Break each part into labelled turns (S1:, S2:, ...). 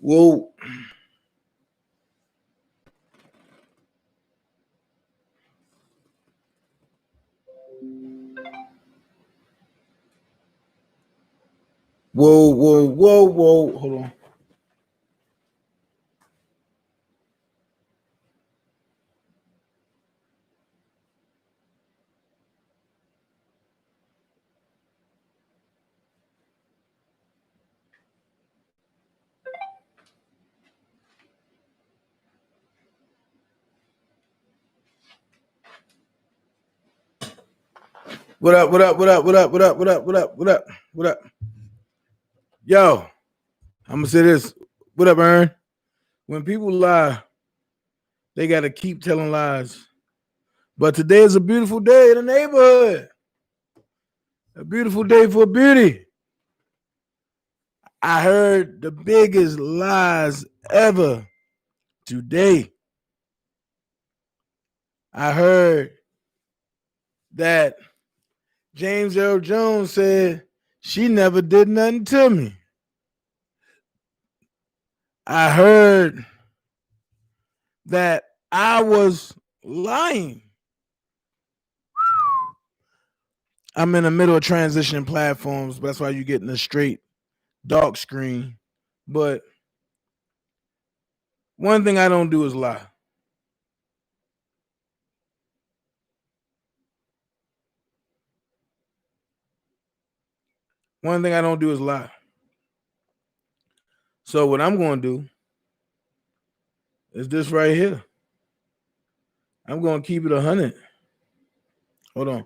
S1: Whoa. Whoa. Hold on. What up? Yo, I'm gonna say this. What up, Ern? When people lie, they gotta keep telling lies. But today is a beautiful day in the neighborhood. A beautiful day for beauty. I heard the biggest lies ever today. I heard that James Earl Jones said she never did nothing to me. I heard that I was lying. I'm in the middle of transitioning platforms. That's why you're getting a straight dark screen. But one thing I don't do is lie. One thing I don't do is lie. So what I'm going to do is this right here. I'm going to keep it 100. Hold on.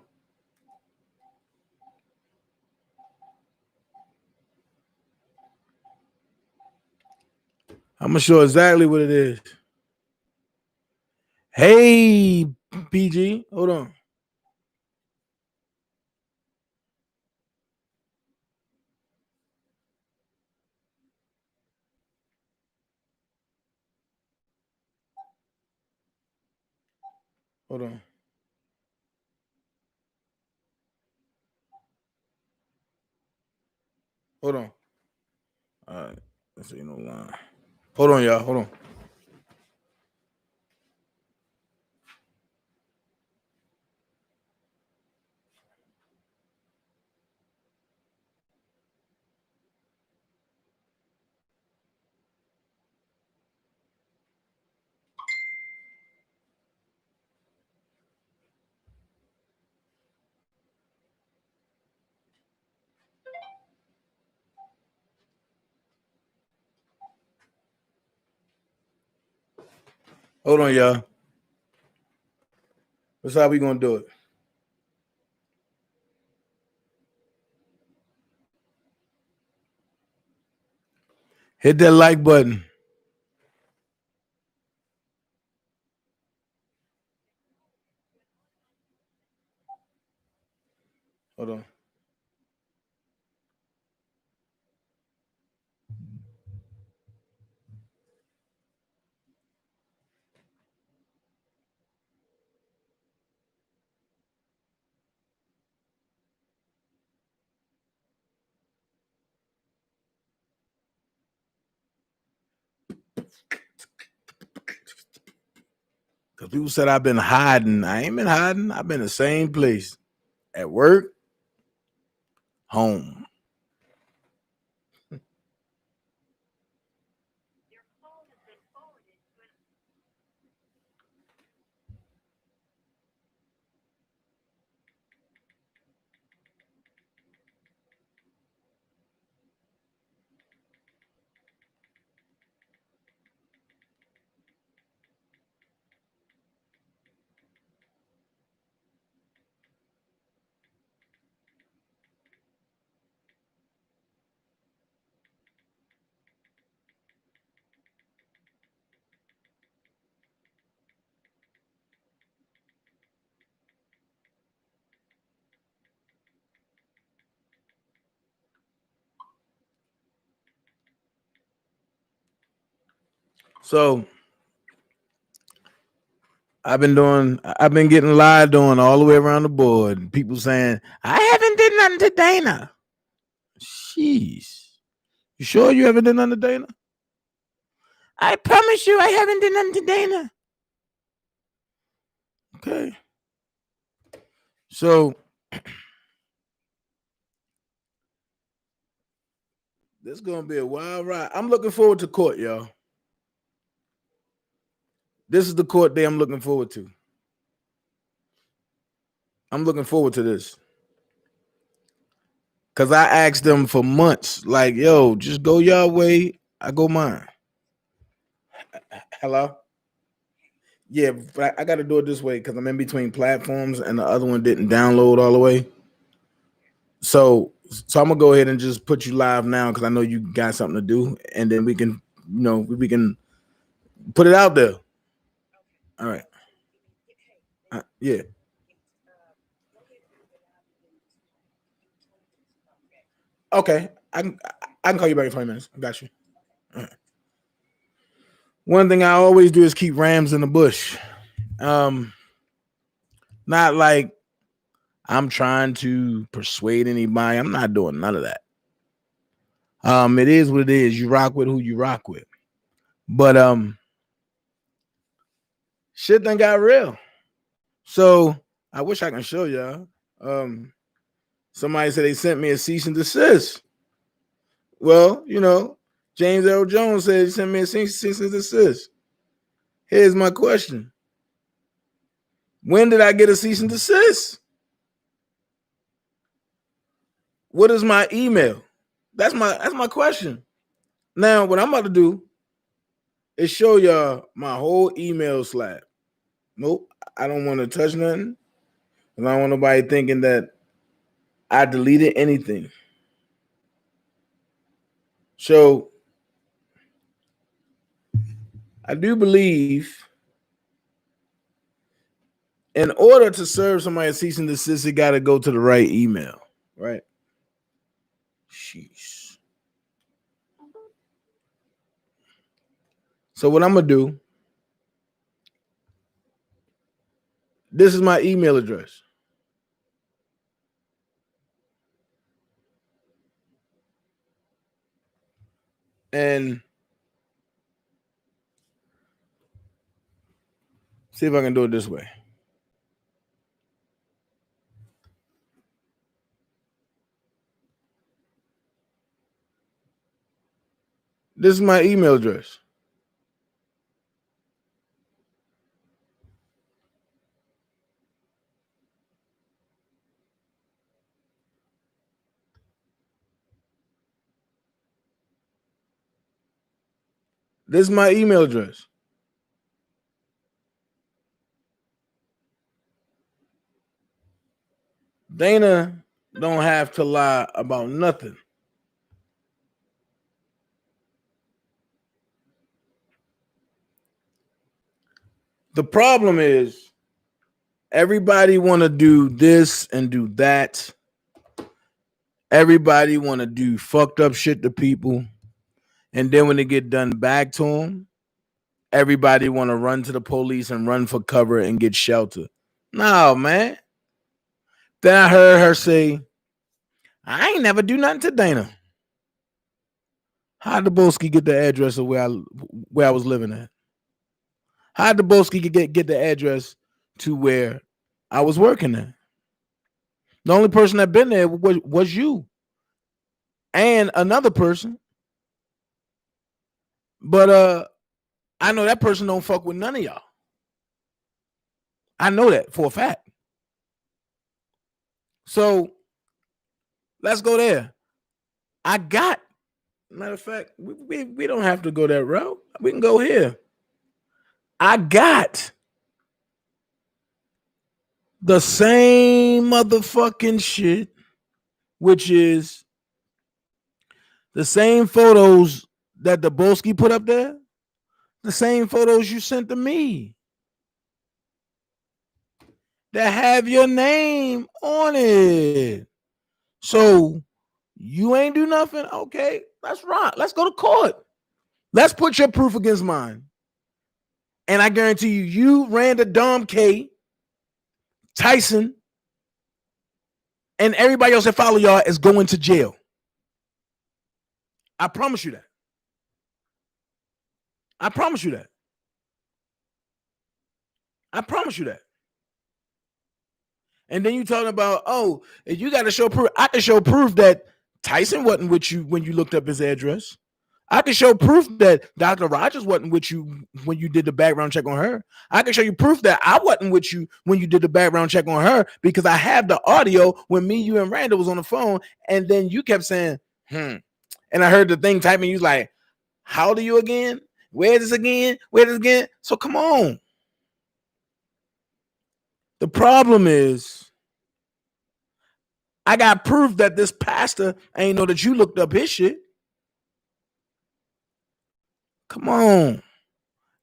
S1: I'm going to show exactly what it is. Hey, PG. Hold on. Hold on. Hold on. All right. Let's see, no line. Hold on, y'all. Hold on. Hold on, y'all. That's how we going to do it. Hit that like button. Hold on. Because people said I've been hiding. I ain't been hiding. I've been in the same place. At work, home. So I've been getting lied on all the way around the board. People saying, I haven't did nothing to Dana. Jeez. You sure you haven't did nothing to Dana? I promise you I haven't done nothing to Dana. Okay. So this is gonna be a wild ride. I'm looking forward to court, y'all. This is the court day I'm looking forward to. I'm looking forward to this. Cause I asked them for months, like, yo, just go your way, I go mine. Hello? Yeah, but I got to do it this way because I'm in between platforms and the other one didn't download all the way. So I'm gonna go ahead and just put you live now because I know you got something to do, and then we can, we can put it out there. All right. Yeah. Okay. I can call you back in 20 minutes. I got you. All right. One thing I always do is keep rams in the bush. Not like I'm trying to persuade anybody. I'm not doing none of that. It is what it is. You rock with who you rock with. But shit done got real. So I wish I can show y'all. Somebody said they sent me a cease and desist. Well, James Earl Jones said he sent me a cease and desist. Here's my question. When did I get a cease and desist? What is my email? That's my question. Now, what I'm about to do is show y'all my whole email slab. Nope, I don't want to touch nothing. I don't want nobody thinking that I deleted anything. So I do believe in order to serve somebody a cease and desist, it got to go to the right email, right? Sheesh. So what I'm gonna do? This is my email address. And see if I can do it this way. This is my email address. This is my email address. Dana don't have to lie about nothing. The problem is everybody want to do this and do that. Everybody want to do fucked up shit to people. And then when they get done back to them, everybody want to run to the police and run for cover and get shelter. No, man. Then I heard her say, I ain't never do nothing to Dana. How'd Daboski get the address of where I was living at? How'd Daboski get the address to where I was working at? The only person that been there was you and another person. But I know that person don't fuck with none of y'all. I know that for a fact. So let's go there. Matter of fact, we don't have to go that route. We can go here. I got the same motherfucking shit, which is the same photos that Daboski put up there, the same photos you sent to me that have your name on it. So you ain't do nothing? Okay, let's rock. Let's go to court. Let's put your proof against mine. And I guarantee you ran to Dom K, Tyson, and everybody else that follow y'all is going to jail. I promise you that. I promise you that. I promise you that. And then you talking about, oh, you got to show proof. I can show proof that Tyson wasn't with you when you looked up his address. I can show proof that Dr. Rogers wasn't with you when you did the background check on her. I can show you proof that I wasn't with you when you did the background check on her, because I have the audio when me, you, and Randall was on the phone, and then you kept saying, and I heard the thing typing. You was like, how old are you again? Where is this again? Where is this again? So come on. The problem is, I got proof that this pastor ain't know that you looked up his shit. Come on.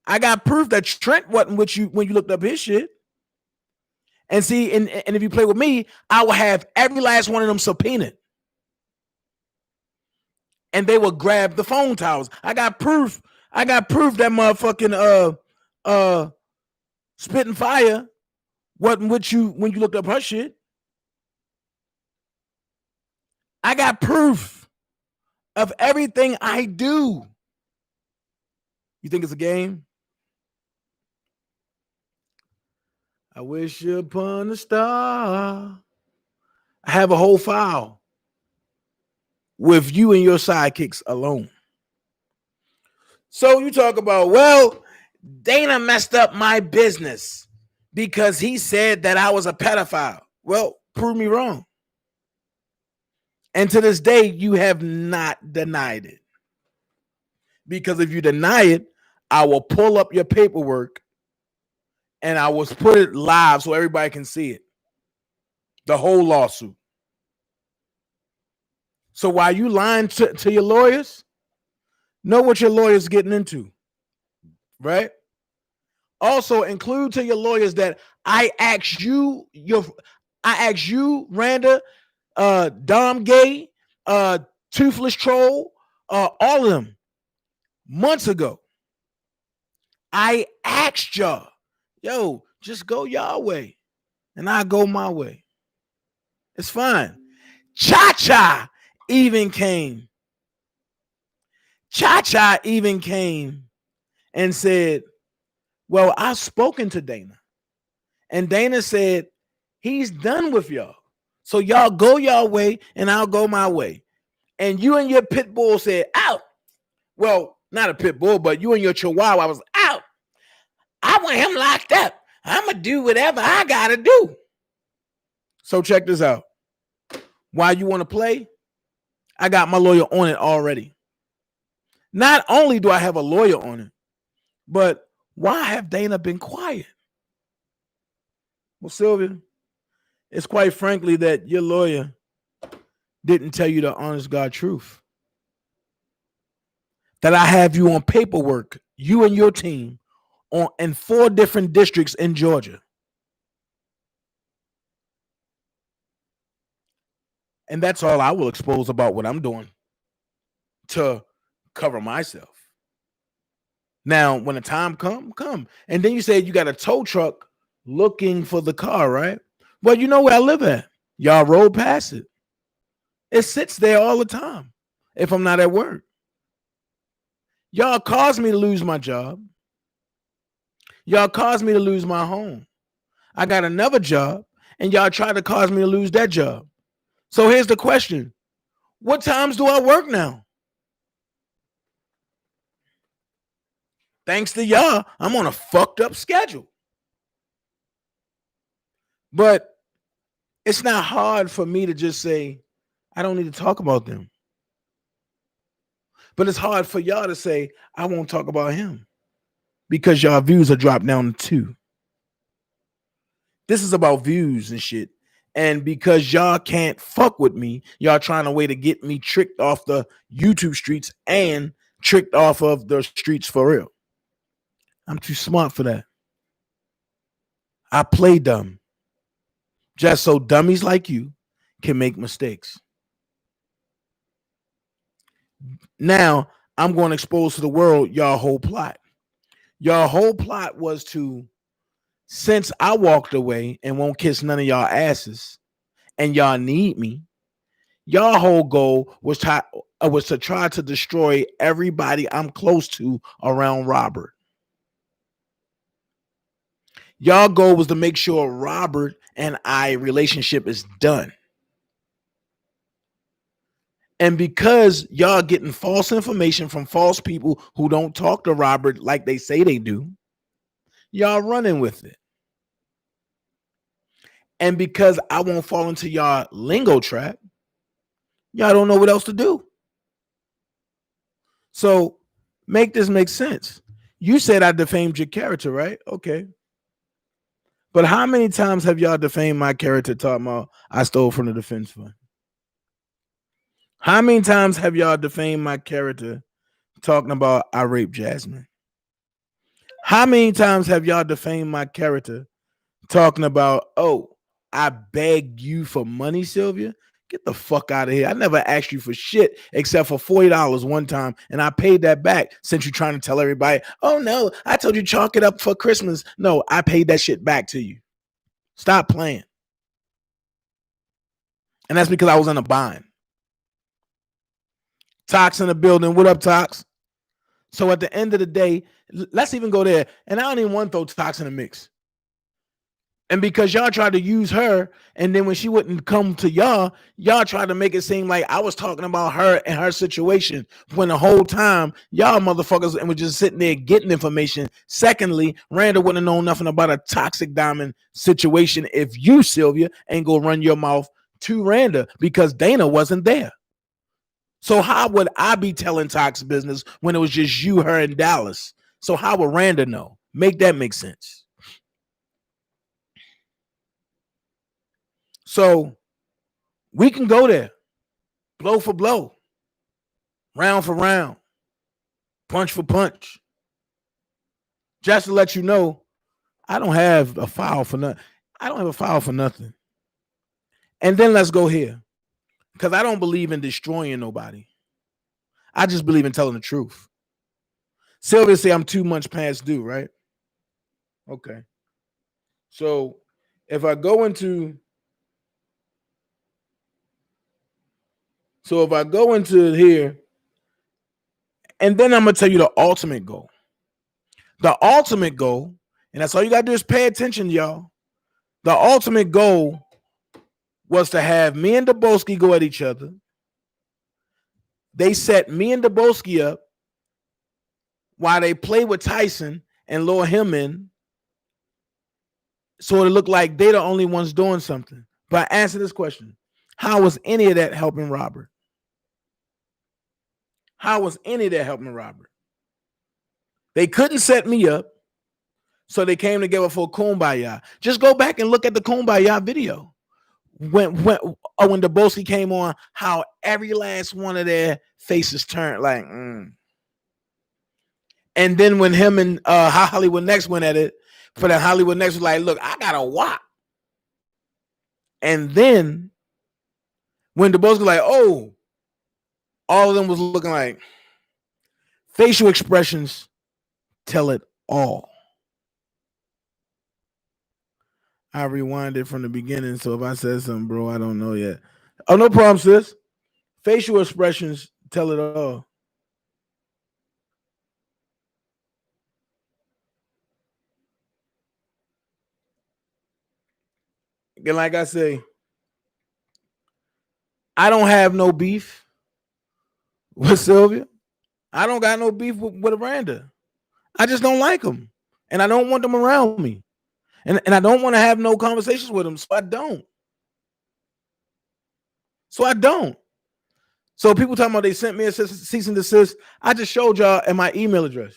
S1: I got proof that Trent wasn't with you when you looked up his shit. And see, and if you play with me, I will have every last one of them subpoenaed. And they will grab the phone towers. I got proof. I got proof that motherfucking Spitting Fire wasn't with you when you looked up her shit. I got proof of everything I do. You think it's a game? I wish upon a star. I have a whole file with you and your sidekicks alone. So you talk about, well, Dana messed up my business because he said that I was a pedophile. Well, prove me wrong. And to this day, you have not denied it. Because if you deny it, I will pull up your paperwork and I will put it live so everybody can see it. The whole lawsuit. So while you lying to your lawyers, know what your lawyer's getting into, right? Also include to your lawyers that I asked you, Randa, Dom Gay, Toothless Troll, all of them months ago. I asked y'all, yo, just go y'all way and I go my way. It's fine. Cha-Cha even came. Cha-Cha even came and said, well, I've spoken to Dana. And Dana said, he's done with y'all. So y'all go y'all way and I'll go my way. And you and your pit bull said, out. Well, not a pit bull, but you and your chihuahua was out. I want him locked up. I'm going to do whatever I got to do. So check this out. Why you want to play? I got my lawyer on it already. Not only do I have a lawyer on it, but why have Dana been quiet? Well, Sylvia, it's quite frankly that your lawyer didn't tell you the honest God truth. That I have you on paperwork, you and your team, in 4 different districts in Georgia. And that's all I will expose about what I'm doing to cover myself. Now, when the time come. And then you said you got a tow truck looking for the car, right? Well, you know where I live at. Y'all roll past it. It sits there all the time if I'm not at work. Y'all caused me to lose my job. Y'all caused me to lose my home. I got another job, and y'all tried to cause me to lose that job. So here's the question. What times do I work now? Thanks to y'all, I'm on a fucked up schedule. But it's not hard for me to just say, I don't need to talk about them. But it's hard for y'all to say, I won't talk about him. Because y'all views are dropped down to 2. This is about views and shit. And because y'all can't fuck with me, y'all trying a way to get me tricked off the YouTube streets and tricked off of the streets for real. I'm too smart for that. I play dumb. Just so dummies like you can make mistakes. Now, I'm going to expose to the world y'all whole plot. Y'all whole plot was to, since I walked away and won't kiss none of y'all asses, and y'all need me, y'all whole goal was was to try to destroy everybody I'm close to around Robert. Y'all goal was to make sure Robert and I relationship is done. And because y'all getting false information from false people who don't talk to Robert like they say they do, y'all running with it. And because I won't fall into y'all lingo trap, y'all don't know what else to do. So make this make sense. You said I defamed your character, right? Okay. But how many times have y'all defamed my character talking about I stole from the defense fund? How many times have y'all defamed my character talking about I raped Jasmine? How many times have y'all defamed my character talking about, oh, I begged you for money, Sylvia? Get the fuck out of here. I never asked you for shit except for $40 one time, and I paid that back since you're trying to tell everybody, oh no, I told you chalk it up for Christmas. No, I paid that shit back to you. Stop playing. And that's because I was in a bind. Tox in the building. What up, Tox? So at the end of the day, let's even go there. And I don't even want to throw Tox in the mix. And because y'all tried to use her, and then when she wouldn't come to y'all tried to make it seem like I was talking about her and her situation, when the whole time y'all motherfuckers and were just sitting there getting information. Secondly, Randall wouldn't have known nothing about a toxic diamond situation if you, Sylvia, ain't go run your mouth to Randall because Dana wasn't there. So how would I be telling Tox business when it was just you, her, and Dallas? So how would Randall know? Make that make sense. So we can go there, blow for blow, round for round, punch for punch. Just to let you know, I don't have a file for nothing. I don't have a file for nothing. And then let's go here, because I don't believe in destroying nobody. I just believe in telling the truth. Sylvia say I'm 2 months past due, right? Okay. So if I go into here, and then I'm gonna tell you the ultimate goal. The ultimate goal, and that's all you gotta do is pay attention, y'all. The ultimate goal was to have me and Daboski go at each other. They set me and Daboski up while they play with Tyson and lure him in, so it looked like they're the only ones doing something. But answer this question: how was any of that helping Robert? How was any of that helping Robert? They couldn't set me up, so they came together for Kumbaya. Just go back and look at the Kumbaya video. When Daboski came on, how every last one of their faces turned like, And then when him and Hollywood Next went at it, for the Hollywood Next was like, look, I got a wop. And then when Daboski was like, oh, all of them was looking like facial expressions tell it all. I rewinded from the beginning, so if I said something, bro, I don't know yet. Oh, no problem, sis. Facial expressions tell it all. And like I say, I don't have no beef with Sylvia. I don't got no beef with Aranda. I just don't like them. And I don't want them around me. And I don't want to have no conversations with them. So I don't. So people talking about they sent me a cease and desist. I just showed y'all at my email address.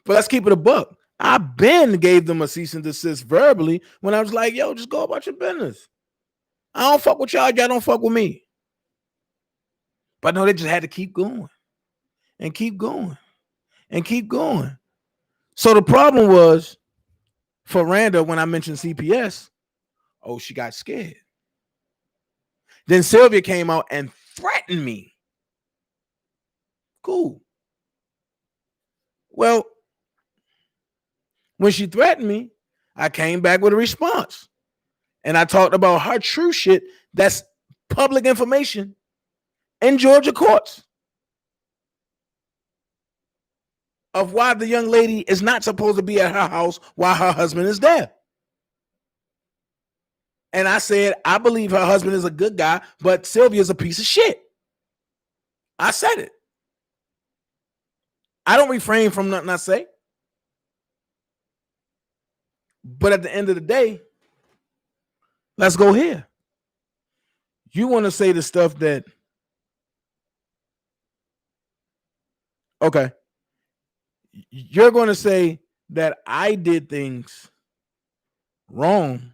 S1: But let's keep it a buck. I been gave them a cease and desist verbally when I was like, yo, just go about your business. I don't fuck with y'all. Y'all don't fuck with me. But no, they just had to keep going and keep going and keep going. So the problem was for Randa, when I mentioned CPS, oh, she got scared. Then Sylvia came out and threatened me. Cool. Well, when she threatened me, I came back with a response. And I talked about her true shit that's public information in Georgia courts of why the young lady is not supposed to be at her house while her husband is there. And I said, I believe her husband is a good guy, but Sylvia's a piece of shit. I said it. I don't refrain from nothing I say. But at the end of the day, let's go here. You want to say the stuff that, okay, you're going to say that I did things wrong.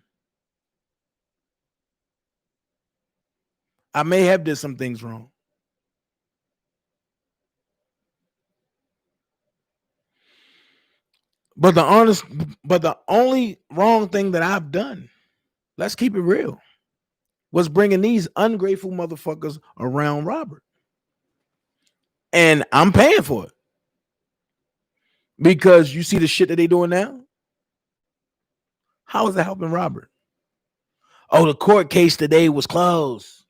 S1: I may have did some things wrong. But the only wrong thing that I've done, let's keep it real, was bringing these ungrateful motherfuckers around Robert. And I'm paying for it. Because you see the shit that they doing now? How is that helping Robert? Oh, the court case today was closed.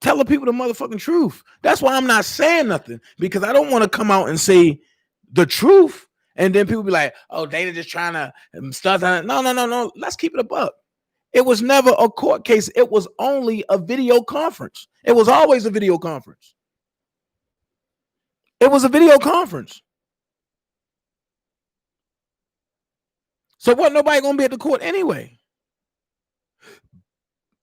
S1: Tell the people the motherfucking truth. That's why I'm not saying nothing, because I don't want to come out and say the truth. And then people be like, oh, Dana just trying to start. No. Let's keep it a buck. It was never a court case. It was only a video conference. It was always a video conference. It was a video conference. So what? Nobody gonna be at the court anyway.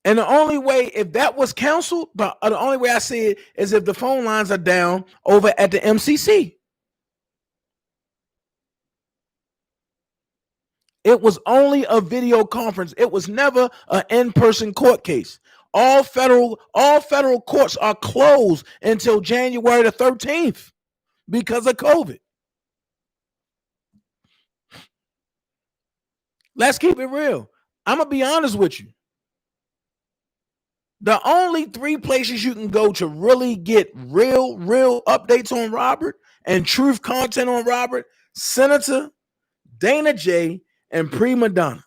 S1: And the only way, if that was canceled, the only way I see it is if the phone lines are down over at the MCC. It was only a video conference. It was never an in-person court case. All federal courts are closed until January the 13th because of COVID. Let's keep it real. I'm going to be honest with you. The only 3 places you can go to really get real updates on Robert and truth content on Robert: Senator, Dana J, and Prima Donna.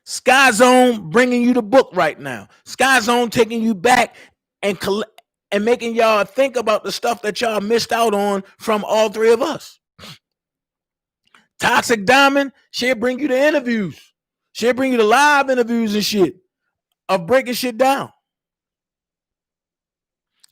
S1: Sky Zone bringing you the book right now. Sky Zone taking you back and making y'all think about the stuff that y'all missed out on from all 3 of us. Toxic Diamond, she'll bring you the interviews. She'll bring you the live interviews and shit of breaking shit down.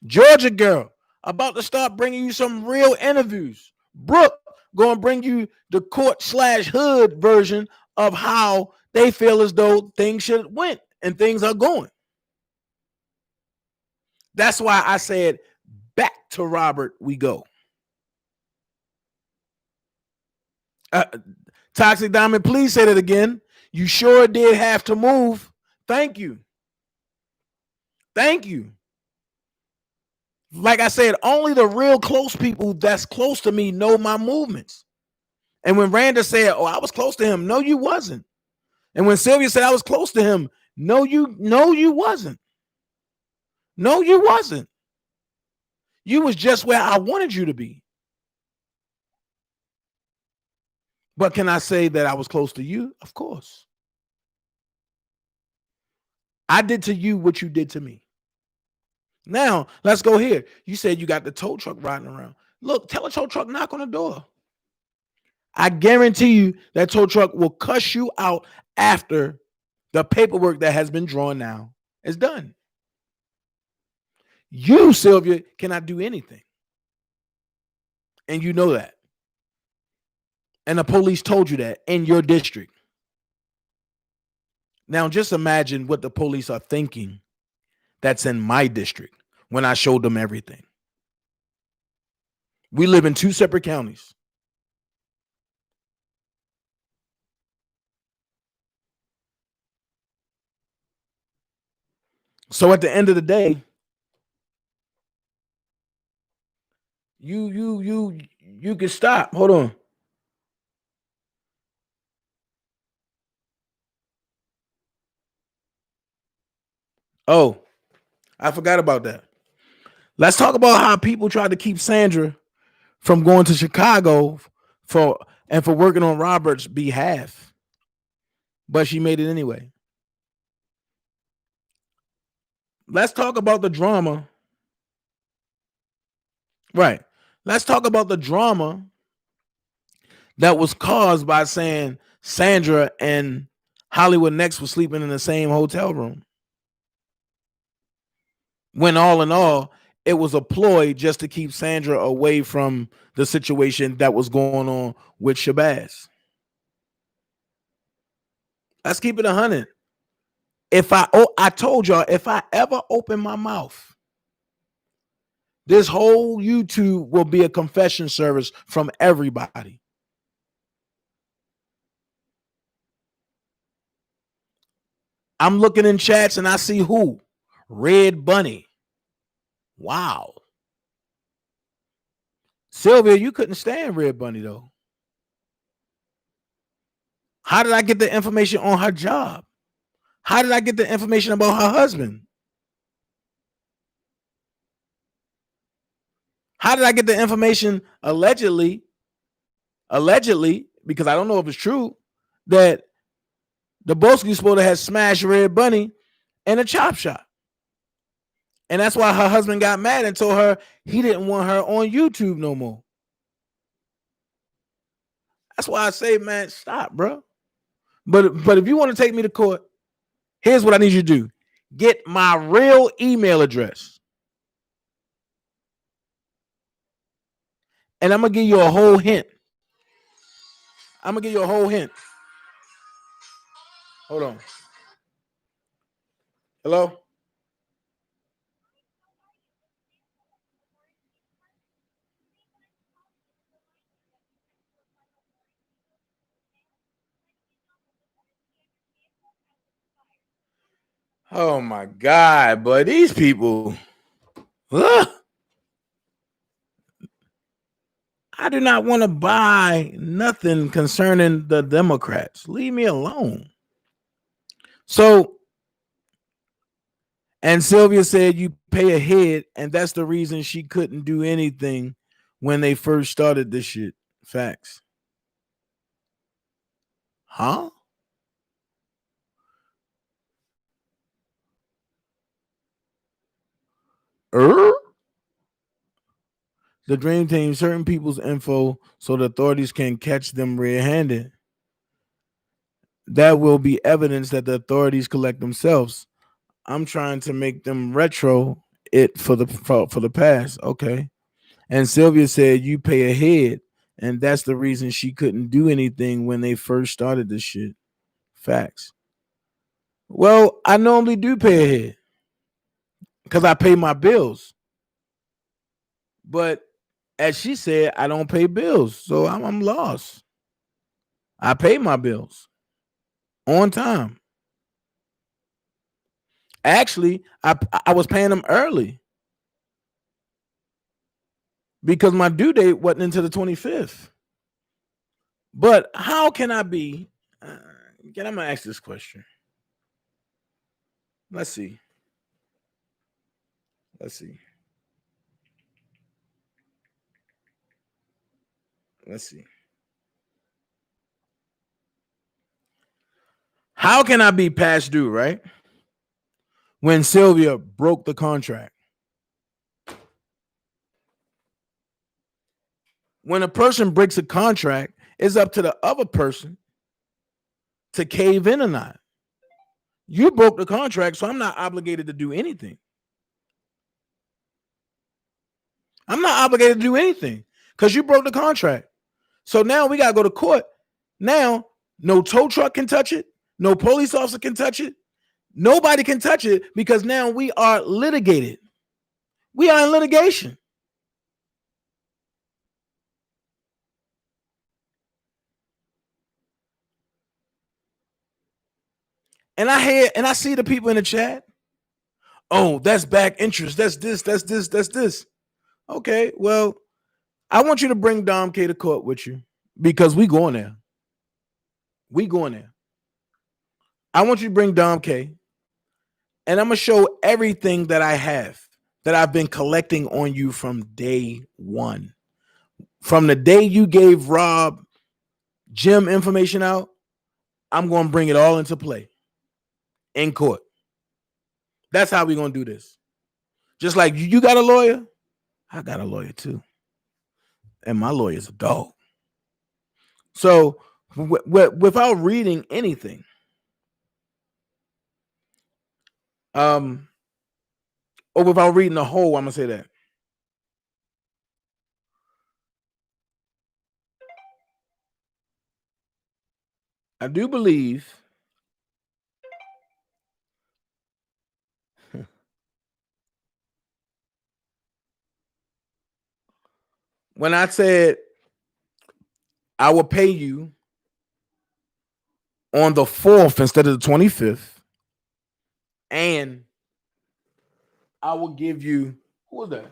S1: Georgia Girl, about to start bringing you some real interviews. Brooke, going to bring you the court/hood version of how they feel as though things should have went and things are going. That's why I said back to Robert we go. Toxic Diamond, please say that again. You sure did have to move. Thank you. Thank you. Like I said, only the real close people that's close to me know my movements. And when Randa said, oh, I was close to him, no, you wasn't. And when Sylvia said I was close to him, no, you wasn't. No, you wasn't. You was just where I wanted you to be. But can I say that I was close to you? Of course. I did to you what you did to me. Now, let's go here. You said you got the tow truck riding around. Look, tell a tow truck, knock on the door. I guarantee you that tow truck will cuss you out after the paperwork that has been drawn now is done. You, Sylvia, cannot do anything. And you know that. And the police told you that in your district. Now, just imagine what the police are thinking that's in my district when I showed them everything. We live in 2 separate counties. So at the end of the day, you can stop. Hold on. Oh, I forgot about that. Let's talk about how people tried to keep Sandra from going to Chicago for and for working on Robert's behalf. But she made it anyway. Let's talk about the drama. Right. Let's talk about the drama that was caused by saying Sandra and Hollywood Next were sleeping in the same hotel room. When all in all, it was a ploy just to keep Sandra away from the situation that was going on with Shabazz. Let's keep it 100. I told y'all, if I ever open my mouth, this whole YouTube will be a confession service from everybody. I'm looking in chats and I see who? Red Bunny. Wow. Sylvia, you couldn't stand Red Bunny though. How did I get the information on her job? How did I get the information about her husband? How did I get the information allegedly, because I don't know if it's true, that the Boski supposed to have smashed Red Bunny in a chop shop? And that's why her husband got mad and told her he didn't want her on YouTube no more. That's why I say, man, stop, bro. But if you want to take me to court, here's what I need you to do. Get my real email address. And I'm going to give you a whole hint. Hold on. Hello? Oh my God, but these people. I do not want to buy nothing concerning the Democrats. Leave me alone. So, and Sylvia said you pay a head, and that's the reason she couldn't do anything when they first started this shit. Facts. Huh? The Dream Team, certain people's info so the authorities can catch them red-handed. That will be evidence that the authorities collect themselves. I'm trying to make them retro it for the past. Okay. And Sylvia said you pay a head, and that's the reason she couldn't do anything when they first started this shit. Facts. Well, I normally do pay a head because I pay my bills. But as she said, I don't pay bills, so I'm lost. I pay my bills on time. Actually, I was paying them early because my due date wasn't until the 25th. But how can I be? I'm gonna ask this question. Let's see. How can I be past due, right? When Sylvia broke the contract. When a person breaks a contract, it's up to the other person to cave in or not. You broke the contract, so I'm not obligated to do anything. I'm not obligated to do anything because you broke the contract. So now we got to go to court. Now, no tow truck can touch it. No police officer can touch it. Nobody can touch it because now we are litigated. We are in litigation. And I see the people in the chat. Oh, that's back interest. That's this. Okay, well, I want you to bring Dom K to court with you because we going there. I want you to bring Dom K, and I'm gonna show everything that I have that I've been collecting on you from day one. From the day you gave Rob gym information out, I'm going to bring it all into play in court. That's how we're going to do this. Just like you got a lawyer, I got a lawyer too. And my lawyer's a dog. So without reading anything, or without reading the whole, I'm going to say that. I do believe when I said I will pay you on the 4th instead of the 25th, and I will give you, who was that?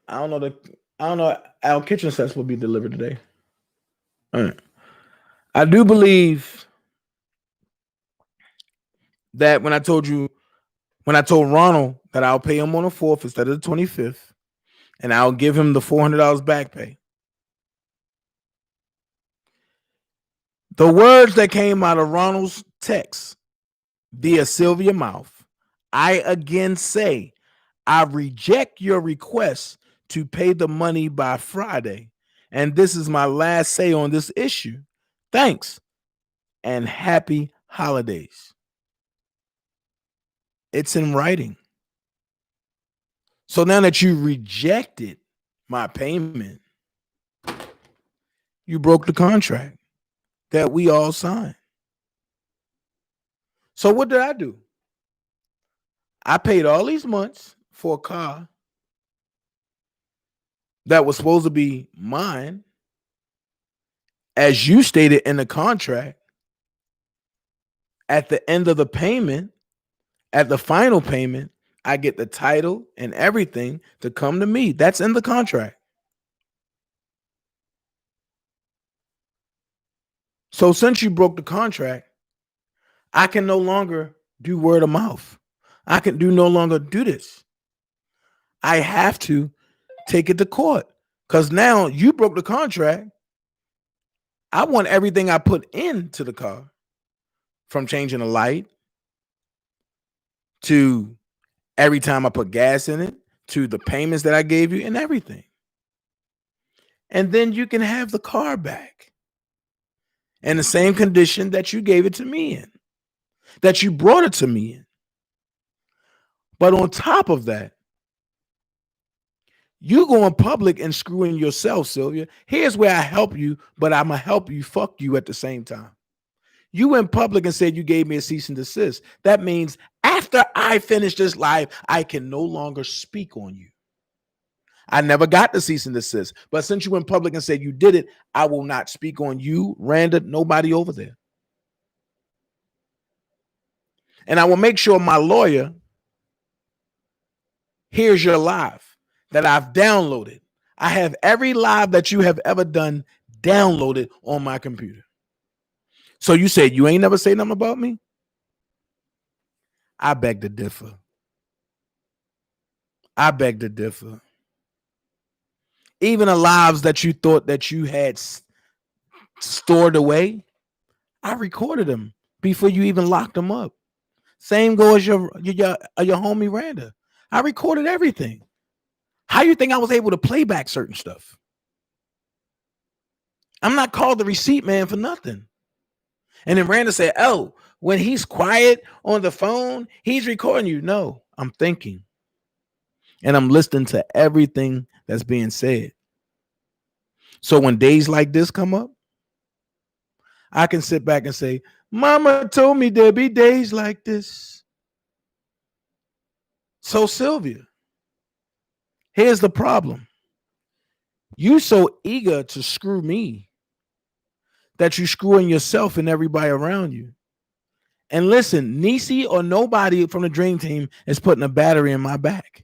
S1: I don't know. Our kitchen sets will be delivered today. All right. I do believe that when I told Ronald that I'll pay him on the 4th instead of the 25th, and I'll give him the $400 back pay. The words that came out of Ronald's text via Sylvia mouth, I again say, I reject your request to pay the money by Friday, and this is my last say on this issue. Thanks, and happy holidays. It's in writing. So now that you rejected my payment, you broke the contract that we all signed. So what did I do? I paid all these months for a car that was supposed to be mine, as you stated in the contract. At the end of the payment, at the final payment, I get the title and everything to come to me. That's in the contract. So since you broke the contract, I can no longer do word of mouth. I can no longer do this. I have to take it to court because now you broke the contract. I want everything I put into the car, from changing the light to every time I put gas in it, to the payments that I gave you and everything. And then you can have the car back in the same condition that you gave it to me in, that you brought it to me in. But on top of that, you going public and screwing yourself, Sylvia. Here's where I help you, but I'm going to help you fuck you at the same time. You went public and said you gave me a cease and desist. That means after I finish this live, I can no longer speak on you. I never got the cease and desist, but since you went public and said you did it, I will not speak on you, Randa, nobody over there. And I will make sure my lawyer hears your live that I've downloaded. I have every live that you have ever done downloaded on my computer. So you said you ain't never say nothing about me? I beg to differ. I beg to differ. Even the lives that you thought that you had stored away, I recorded them before you even locked them up. Same goes your homie Randa. I recorded everything. How you think I was able to play back certain stuff? I'm not called the receipt man for nothing. And then Randa said, oh, when he's quiet on the phone, he's recording you. No, I'm thinking. And I'm listening to everything that's being said. So when days like this come up, I can sit back and say, Mama told me there'd be days like this. So Sylvia, here's the problem. You so eager to screw me that you're screwing yourself and everybody around you. And listen, Niecy or nobody from the Dream Team is putting a battery in my back.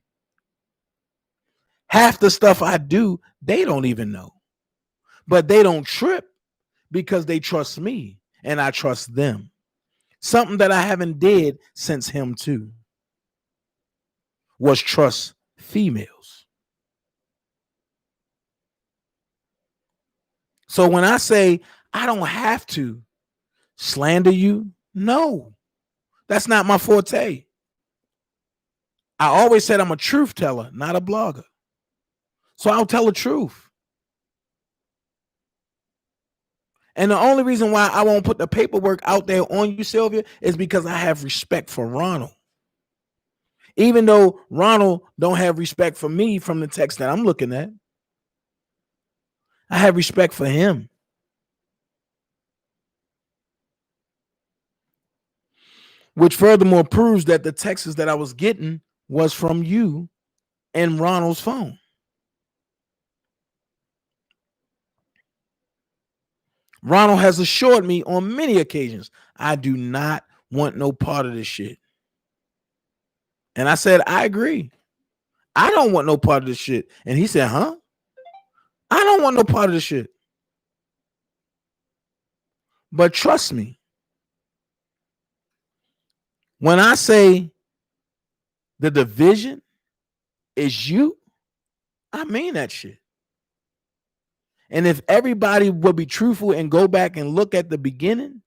S1: Half the stuff I do, they don't even know. But they don't trip because they trust me and I trust them. Something that I haven't did since him too was trust females. So when I say I don't have to slander you, no, that's not my forte. I always said I'm a truth teller, not a blogger. So I'll tell the truth. And the only reason why I won't put the paperwork out there on you, Sylvia, is because I have respect for Ronald. Even though Ronald don't have respect for me from the text that I'm looking at, I have respect for him. Which furthermore proves that the texts that I was getting was from you and Ronald's phone. Ronald has assured me on many occasions, I do not want no part of this shit. And I said, I agree. I don't want no part of this shit. And he said, huh? I don't want no part of this shit. But trust me, when I say the division is you, I mean that shit. And if everybody would be truthful and go back and look at the beginning,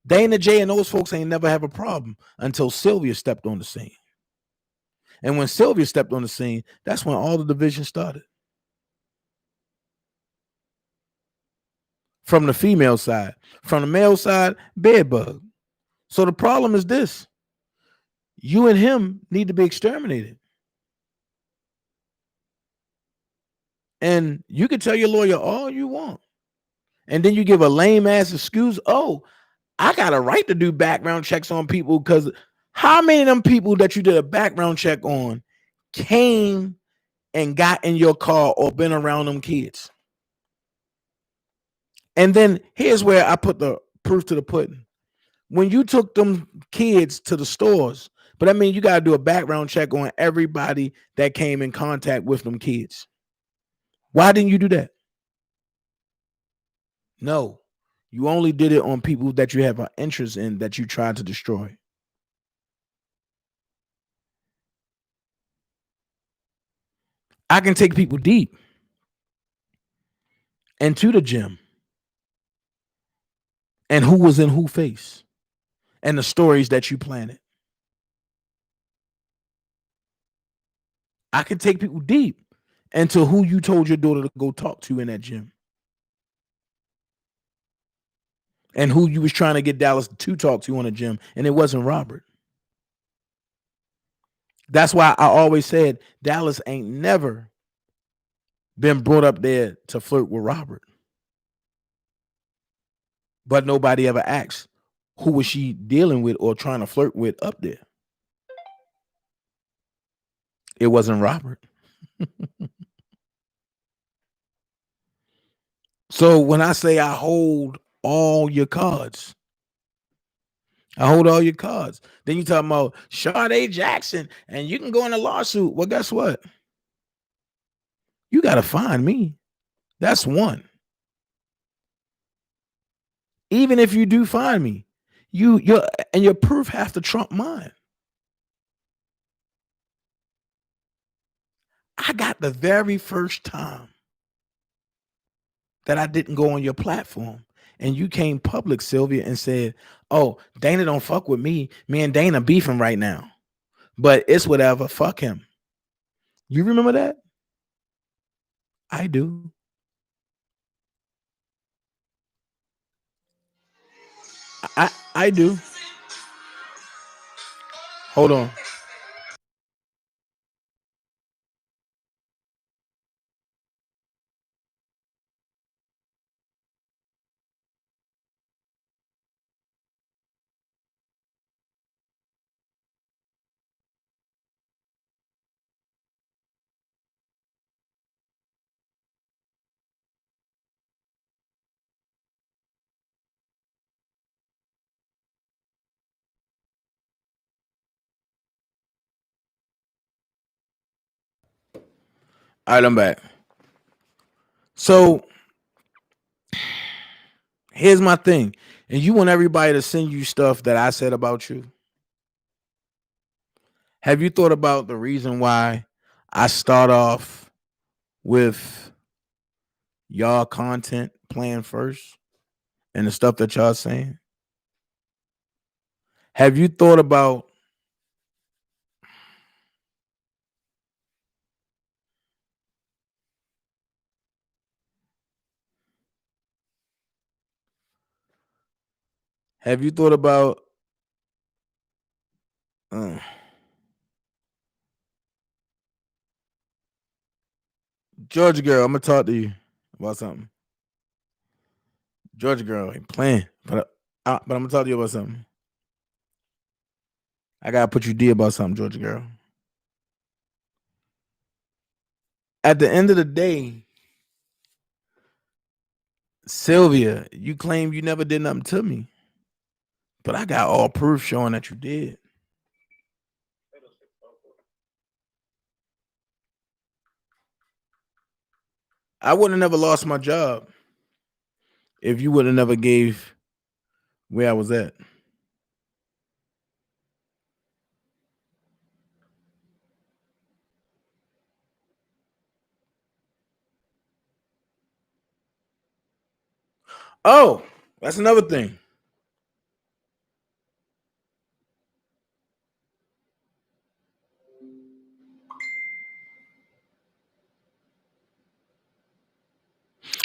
S1: Dana J and those folks ain't never have a problem until Sylvia stepped on the scene. And when Sylvia stepped on the scene, that's when all the division started. From the female side. From the male side, bedbug. So the problem is this. You and him need to be exterminated. And you can tell your lawyer all you want. And then you give a lame ass excuse. Oh, I got a right to do background checks on people, because how many of them people that you did a background check on came and got in your car or been around them kids? And then here's where I put the proof to the pudding. When you took them kids to the stores, but I mean, you got to do a background check on everybody that came in contact with them kids. Why didn't you do that? No, you only did it on people that you have an interest in, that you tried to destroy. I can take people deep into the gym and who was in who face and the stories that you planted. I can take people deep into who you told your daughter to go talk to in that gym and who you was trying to get Dallas to talk to on a gym, and it wasn't Robert. That's why I always said Dallas ain't never been brought up there to flirt with Robert. But nobody ever asked who was she dealing with or trying to flirt with up there. It wasn't Robert. So when I say I hold all your cards, I hold all your cards. Then you talking about Sade Jackson and you can go in a lawsuit. Well, guess what? You got to find me. That's one. Even if you do find me, your proof have to trump mine. I got the very first time that I didn't go on your platform and you came public, Sylvia, and said, oh, Dana don't fuck with me. Me and Dana beefing right now. But it's whatever. Fuck him. You remember that? I do. I do. Hold on. All right, I'm back. So here's my thing. And you want everybody to send you stuff that I said about you? Have you thought about the reason why I start off with y'all content plan first and the stuff that y'all saying? Have you thought about have you thought about uh, Georgia girl, I'm gonna talk to you about something. Georgia girl ain't playing, but I'm gonna talk to you about something. I gotta put you D about something, Georgia girl. At the end of the day, Sylvia, you claim you never did nothing to me, but I got all proof showing that you did. I would have never lost my job if you would have never gave where I was at. Oh, that's another thing.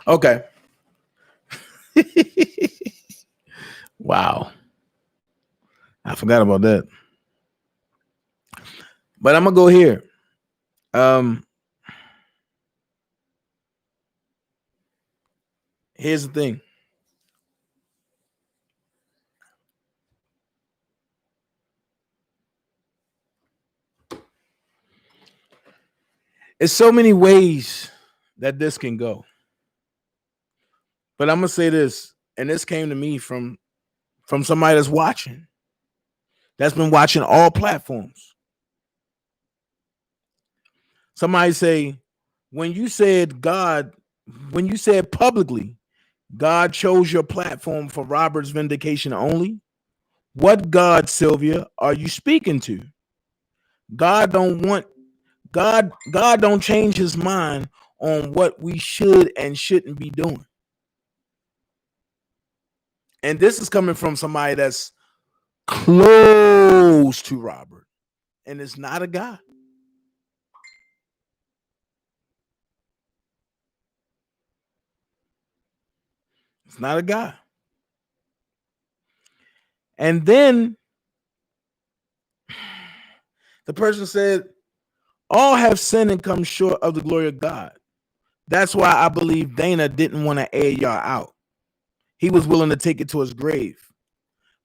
S1: Okay. Wow. I forgot about that. But I'm gonna go here. Um, Here's the thing. It's so many ways that this can go. But I'm gonna say this, and this came to me from somebody that's watching, that's been watching all platforms. Somebody say, when you said publicly, God chose your platform for Robert's vindication only. What God, Sylvia, are you speaking to? God don't want God don't change his mind on what we should and shouldn't be doing. And this is coming from somebody that's close to Robert, and it's not a guy. It's not a guy. And then the person said, all have sinned and come short of the glory of God. That's why I believe Dana didn't want to air y'all out. He was willing to take it to his grave.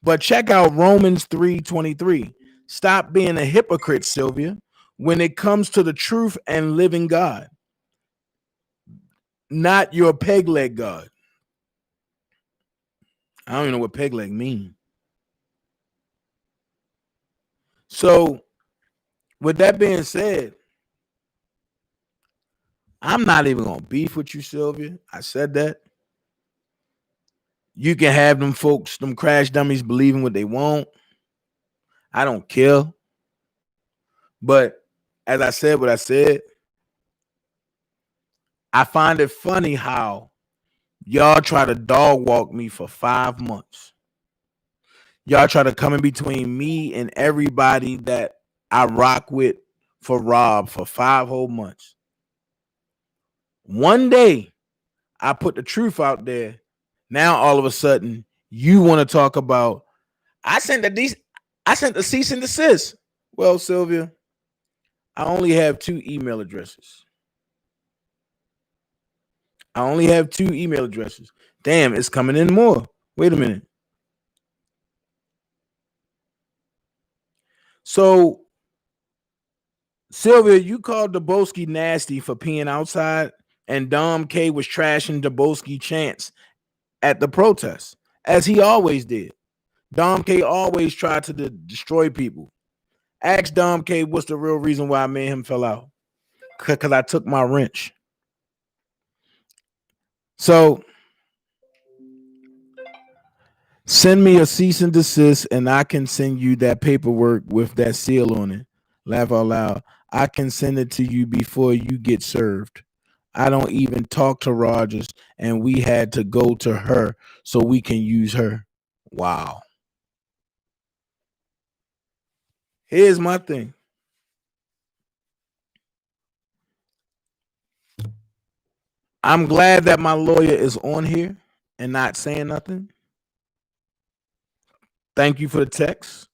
S1: But check out Romans 3:23. Stop being a hypocrite, Sylvia, when it comes to the truth and living God, not your peg leg God. I don't even know what peg leg mean. So, with that being said, I'm not even gonna beef with you, Sylvia. I said that. You can have them folks, them crash dummies, believing what they want. I don't care. But as I said what I said, I find it funny how y'all try to dog walk me for 5 months. Y'all try to come in between me and everybody that I rock with for Rob for 5 whole months. One day, I put the truth out there. Now all of a sudden, you want to talk about I sent the cease and desist. Well, Sylvia, I only have 2 email addresses. I only have 2 email addresses. Damn, it's coming in more. Wait a minute. So, Sylvia, you called Daboski nasty for peeing outside, and Dom K was trashing Daboski chants at the protest, as he always did. Dom K always tried to destroy people. Ask Dom K what's the real reason why me and him fell out. Because I took my wrench. So send me a cease and desist, and I can send you that paperwork with that seal on it. Laugh out loud. I can send it to you before you get served. I don't even talk to Rogers, and we had to go to her so we can use her. Wow. Here's my thing. I'm glad that my lawyer is on here and not saying nothing. Thank you for the text.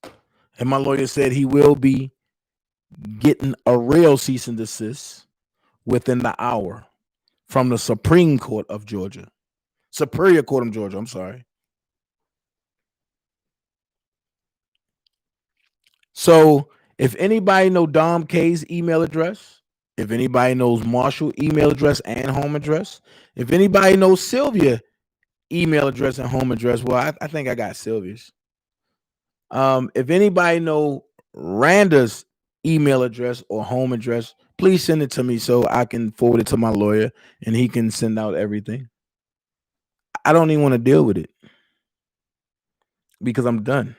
S1: And my lawyer said he will be getting a real cease and desist within the hour from the Supreme Court of Georgia. Superior Court of Georgia, I'm sorry. So if anybody know Dom K's email address, if anybody knows Marshall email address and home address, if anybody knows Sylvia email address and home address, well, I think I got Sylvia's. If anybody know Randa's email address or home address, please send it to me so I can forward it to my lawyer and he can send out everything. I don't even want to deal with it because I'm done.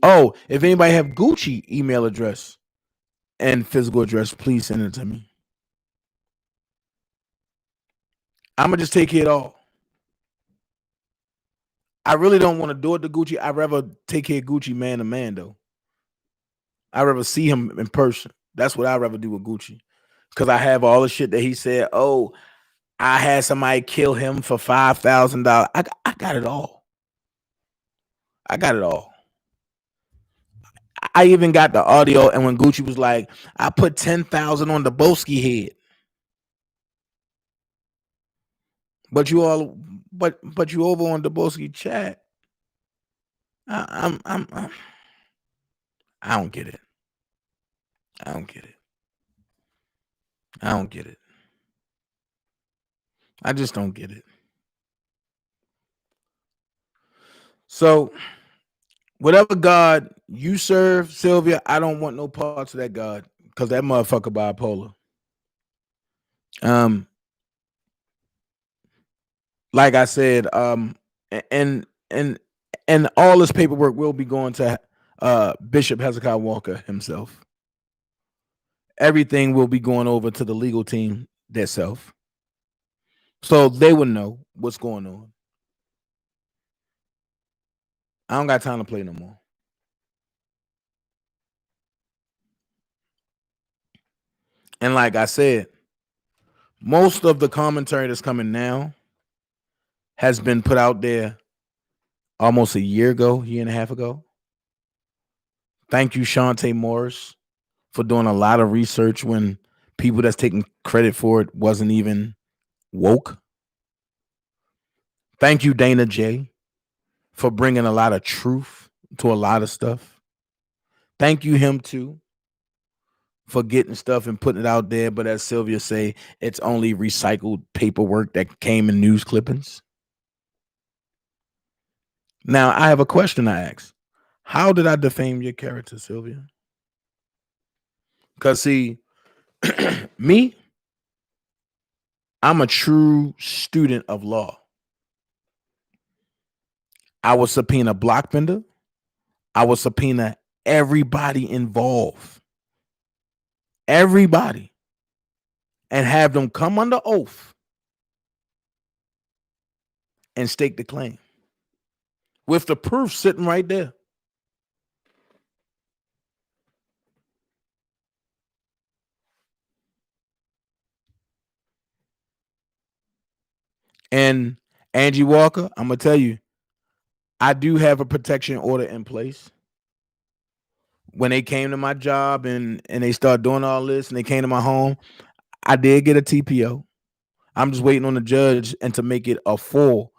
S1: Oh, if anybody have Gucci email address and physical address, please send it to me. I'm gonna just take it all. I really don't want to do it to Gucci. I'd rather take care of Gucci man to man though. I'd rather see him in person. That's what I'd rather do with Gucci. Cause I have all the shit that he said. Oh, I had somebody kill him for $5,000. I got it all. I got it all. I even got the audio, and when Gucci was like, "I put 10,000 on the Boski head," but you all, but you over on the Boski chat. I'm I don't get it. I don't get it. I don't get it. I just don't get it. So, whatever God you serve, Sylvia, I don't want no parts of that God because that motherfucker bipolar. Um, like I said, and and and all this paperwork will be going to Bishop Hezekiah Walker himself. Everything will be going over to the legal team themselves, so they would know what's going on. I don't got time to play no more. And like I said, most of the commentary that's coming now has been put out there almost a year and a half ago. Thank you, Shantae Morris, for doing a lot of research when people that's taking credit for it wasn't even woke. Thank you, Dana J, for bringing a lot of truth to a lot of stuff. Thank you, him too, for getting stuff and putting it out there. But as Sylvia say, it's only recycled paperwork that came in news clippings. Now, I have a question I ask. How did I defame your character, Sylvia? Because see, me, I'm a true student of law. I will subpoena Blockbender. I will subpoena everybody involved. Everybody. And have them come under oath and stake the claim. With the proof sitting right there. And Angie Walker, I'm gonna tell you, I do have a protection order in place. When they came to my job and they started doing all this and they came to my home, I did get a TPO. I'm just waiting on the judge and to make it a full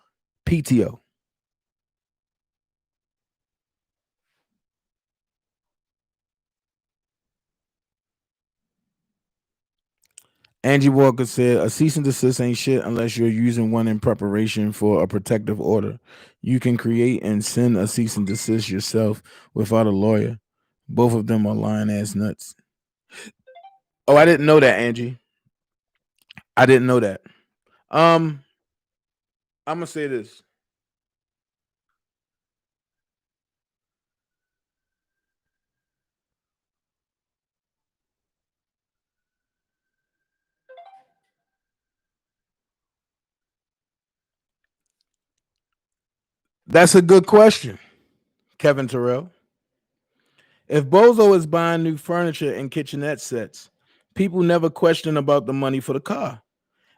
S1: PTO. Angie Walker said, a cease and desist ain't shit unless you're using one in preparation for a protective order. You can create and send a cease and desist yourself without a lawyer. Both of them are lying ass nuts. Oh, I didn't know that, Angie. I didn't know that. I'm gonna say this. That's a good question, Kevin Terrell. If Bozo is buying new furniture and kitchenette sets, people never question about the money for the car.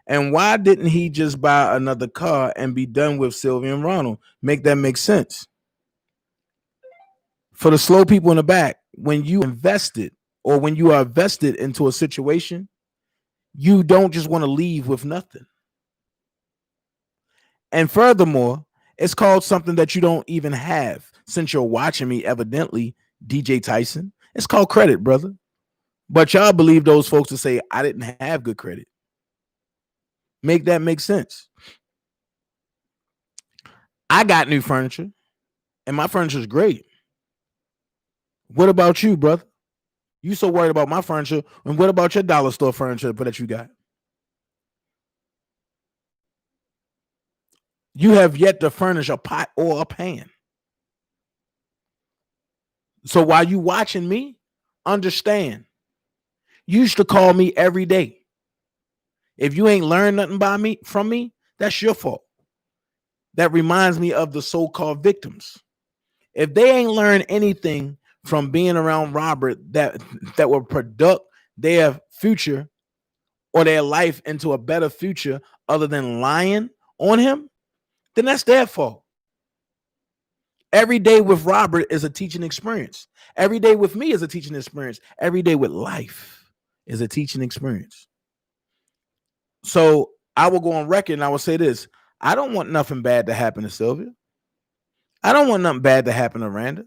S1: And why didn't he just buy another car and be done with Sylvia and Ronald? Make that make sense. For the slow people in the back, when you invested or when you are vested into a situation, you don't just want to leave with nothing. And furthermore, it's called something that you don't even have. Since you're watching me, evidently, DJ Tyson, it's called credit, brother. But y'all believe those folks to say I didn't have good credit. Make that make sense. I got new furniture, and my furniture is great. What about you, brother? You so worried about my furniture, and what about your dollar store furniture that you got? You have yet to furnish a pot or a pan. So while you watching me, understand, you used to call me every day. If you ain't learned nothing from me, that's your fault. That reminds me of the so-called victims. If they ain't learned anything from being around Robert that will product their future or their life into a better future other than lying on him, then that's their fault. Every day with Robert is a teaching experience. Every day with me is a teaching experience. Every day with life is a teaching experience. So I will go on record and I will say this. I don't want nothing bad to happen to Sylvia. I don't want nothing bad to happen to Randa.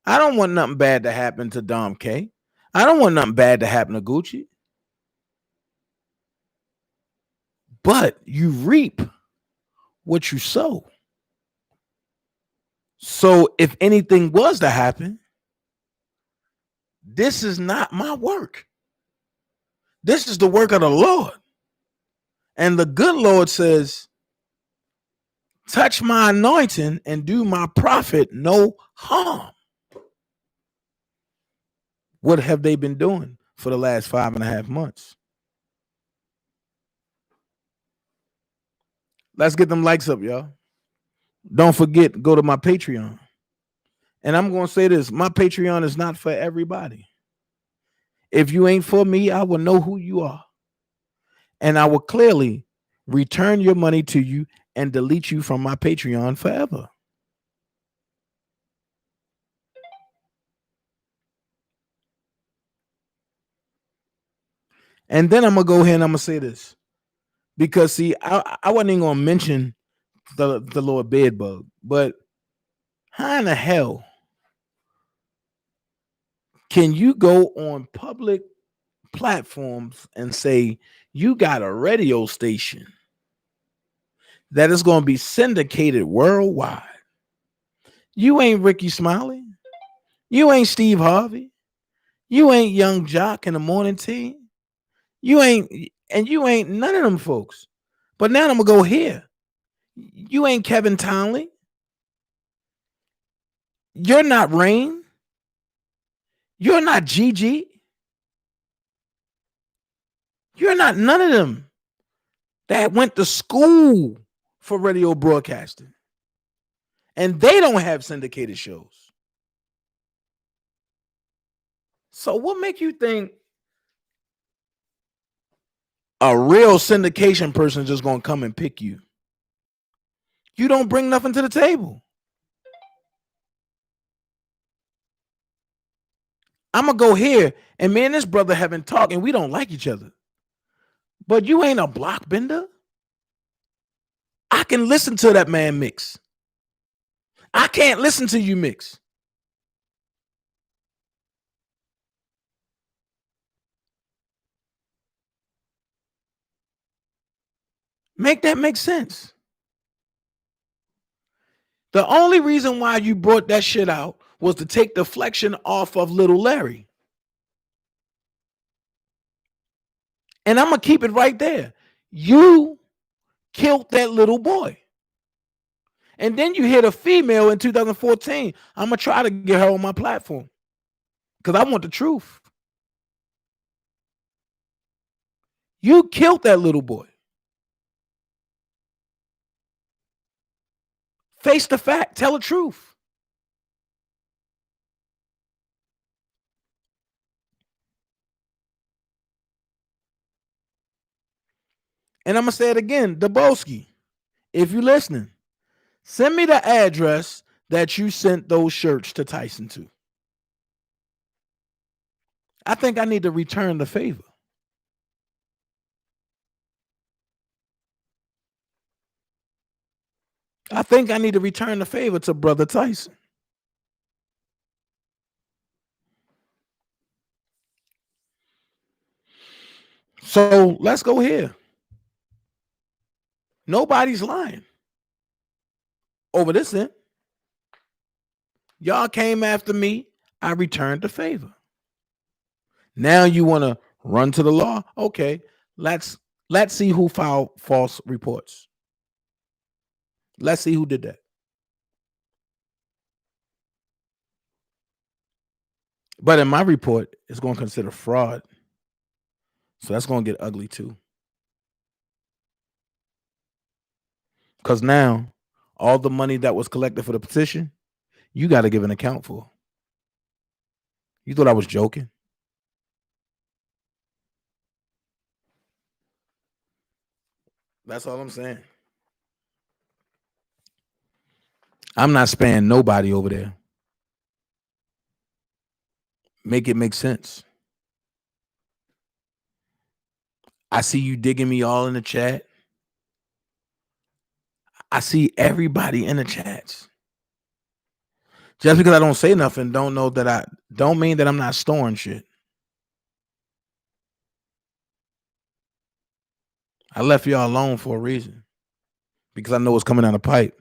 S1: I don't want nothing bad to happen to Dom K. I don't want nothing bad to happen to Gucci. But you reap what you sow. So if anything was to happen, this is not my work. This is the work of the Lord. And the good Lord says, touch my anointing and do my prophet no harm. What have they been doing for the last 5.5 months? Let's get them likes up, y'all. Don't forget, go to my Patreon. And I'm going to say this, my Patreon is not for everybody. If you ain't for me, I will know who you are. And I will clearly return your money to you and delete you from my Patreon forever. And then I'm going to go ahead and I'm going to say this. Because, see, I wasn't even going to mention the Lord Bedbug, but how in the hell can you go on public platforms and say you got a radio station that is going to be syndicated worldwide? You ain't Ricky Smiley. You ain't Steve Harvey. You ain't Young Jock in the morning team. You ain't none of them folks. But now I'm going to go here. You ain't Kevin Townley. You're not Rain. You're not Gigi. You're not none of them that went to school for radio broadcasting. And they don't have syndicated shows. So what make you think a real syndication person is just going to come and pick you? You don't bring nothing to the table. I'm going to go here, and me and this brother have been talking. We don't like each other. But you ain't a block bender. I can listen to that man mix. I can't listen to you mix. Make that make sense. The only reason why you brought that shit out was to take deflection off of Little Larry. And I'm going to keep it right there. You killed that little boy. And then you hit a female in 2014. I'm going to try to get her on my platform because I want the truth. You killed that little boy. Face the fact. Tell the truth. And I'm going to say it again. Daboski, if you're listening, send me the address that you sent those shirts to Tyson to. I think I need to return the favor. I think I need to return the favor to Brother Tyson. So let's go here. Nobody's lying over this end. Y'all came after me. I returned the favor. Now you want to run to the law? Okay, let's see who filed false reports. Let's see who did that. But in my report, it's going to consider fraud. So that's going to get ugly too. Because now all the money that was collected for the petition, you got to give an account for. You thought I was joking? That's all I'm saying. I'm not sparing nobody over there. Make it make sense. I see you digging me all in the chat. I see everybody in the chats. Just because I don't say nothing, don't mean that I'm not storing shit. I left y'all alone for a reason. Because I know it's coming down the pipe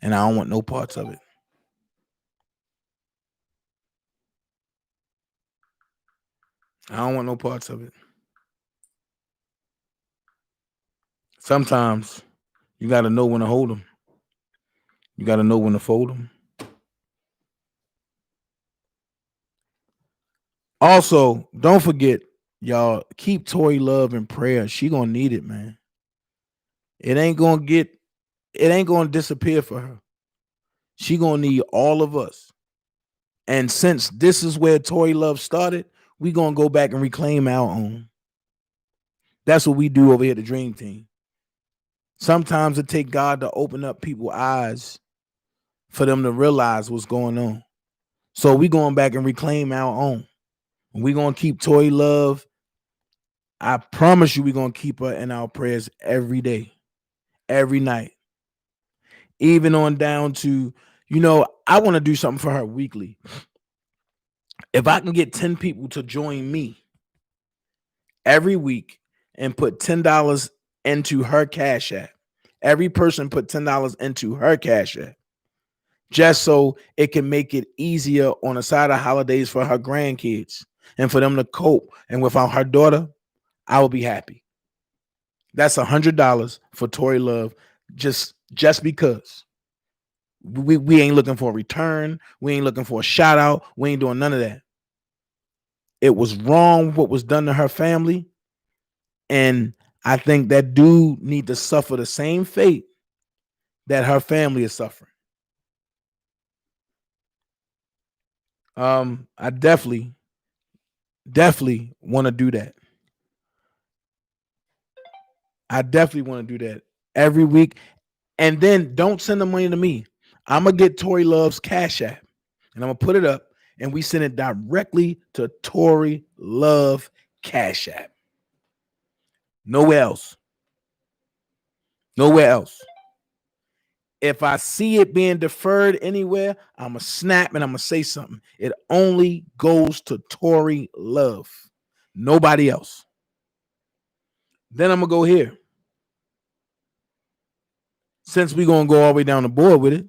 S1: and I don't want no parts of it. I don't want no parts of it. Sometimes you got to know when to hold them. You got to know when to fold them. Also, don't forget, y'all, keep Tori Love in prayer. She gonna need it, man. It ain't gonna disappear for her. She gonna need all of us. And since this is where Tori Love started, we gonna go back and reclaim our own. That's what we do over here at the Dream Team. Sometimes it take God to open up people's eyes for them to realize what's going on. So we going back and reclaim our own. We gonna keep Tori Love. I promise you, we gonna keep her in our prayers every day, every night, even on down to, I want to do something for her weekly. If I can get 10 people to join me every week and put $10 into her Cash App, every person put $10 into her Cash App, just so it can make it easier on the side of holidays for her grandkids and for them to cope. And without her daughter, I will be happy. That's $100 for Tori Love, just because. We ain't looking for a return. We ain't looking for a shout out. We ain't doing none of that. It was wrong what was done to her family. And I think that dude need to suffer the same fate that her family is suffering. I definitely want to do that. I definitely want to do that every week. And then don't send the money to me. I'm going to get Tori Love's Cash App and I'm going to put it up and we send it directly to Tori Love Cash App. Nowhere else. Nowhere else. If I see it being deferred anywhere, I'm going to snap and I'm going to say something. It only goes to Tori Love. Nobody else. Then I'm going to go here. Since we're going to go all the way down the board with it,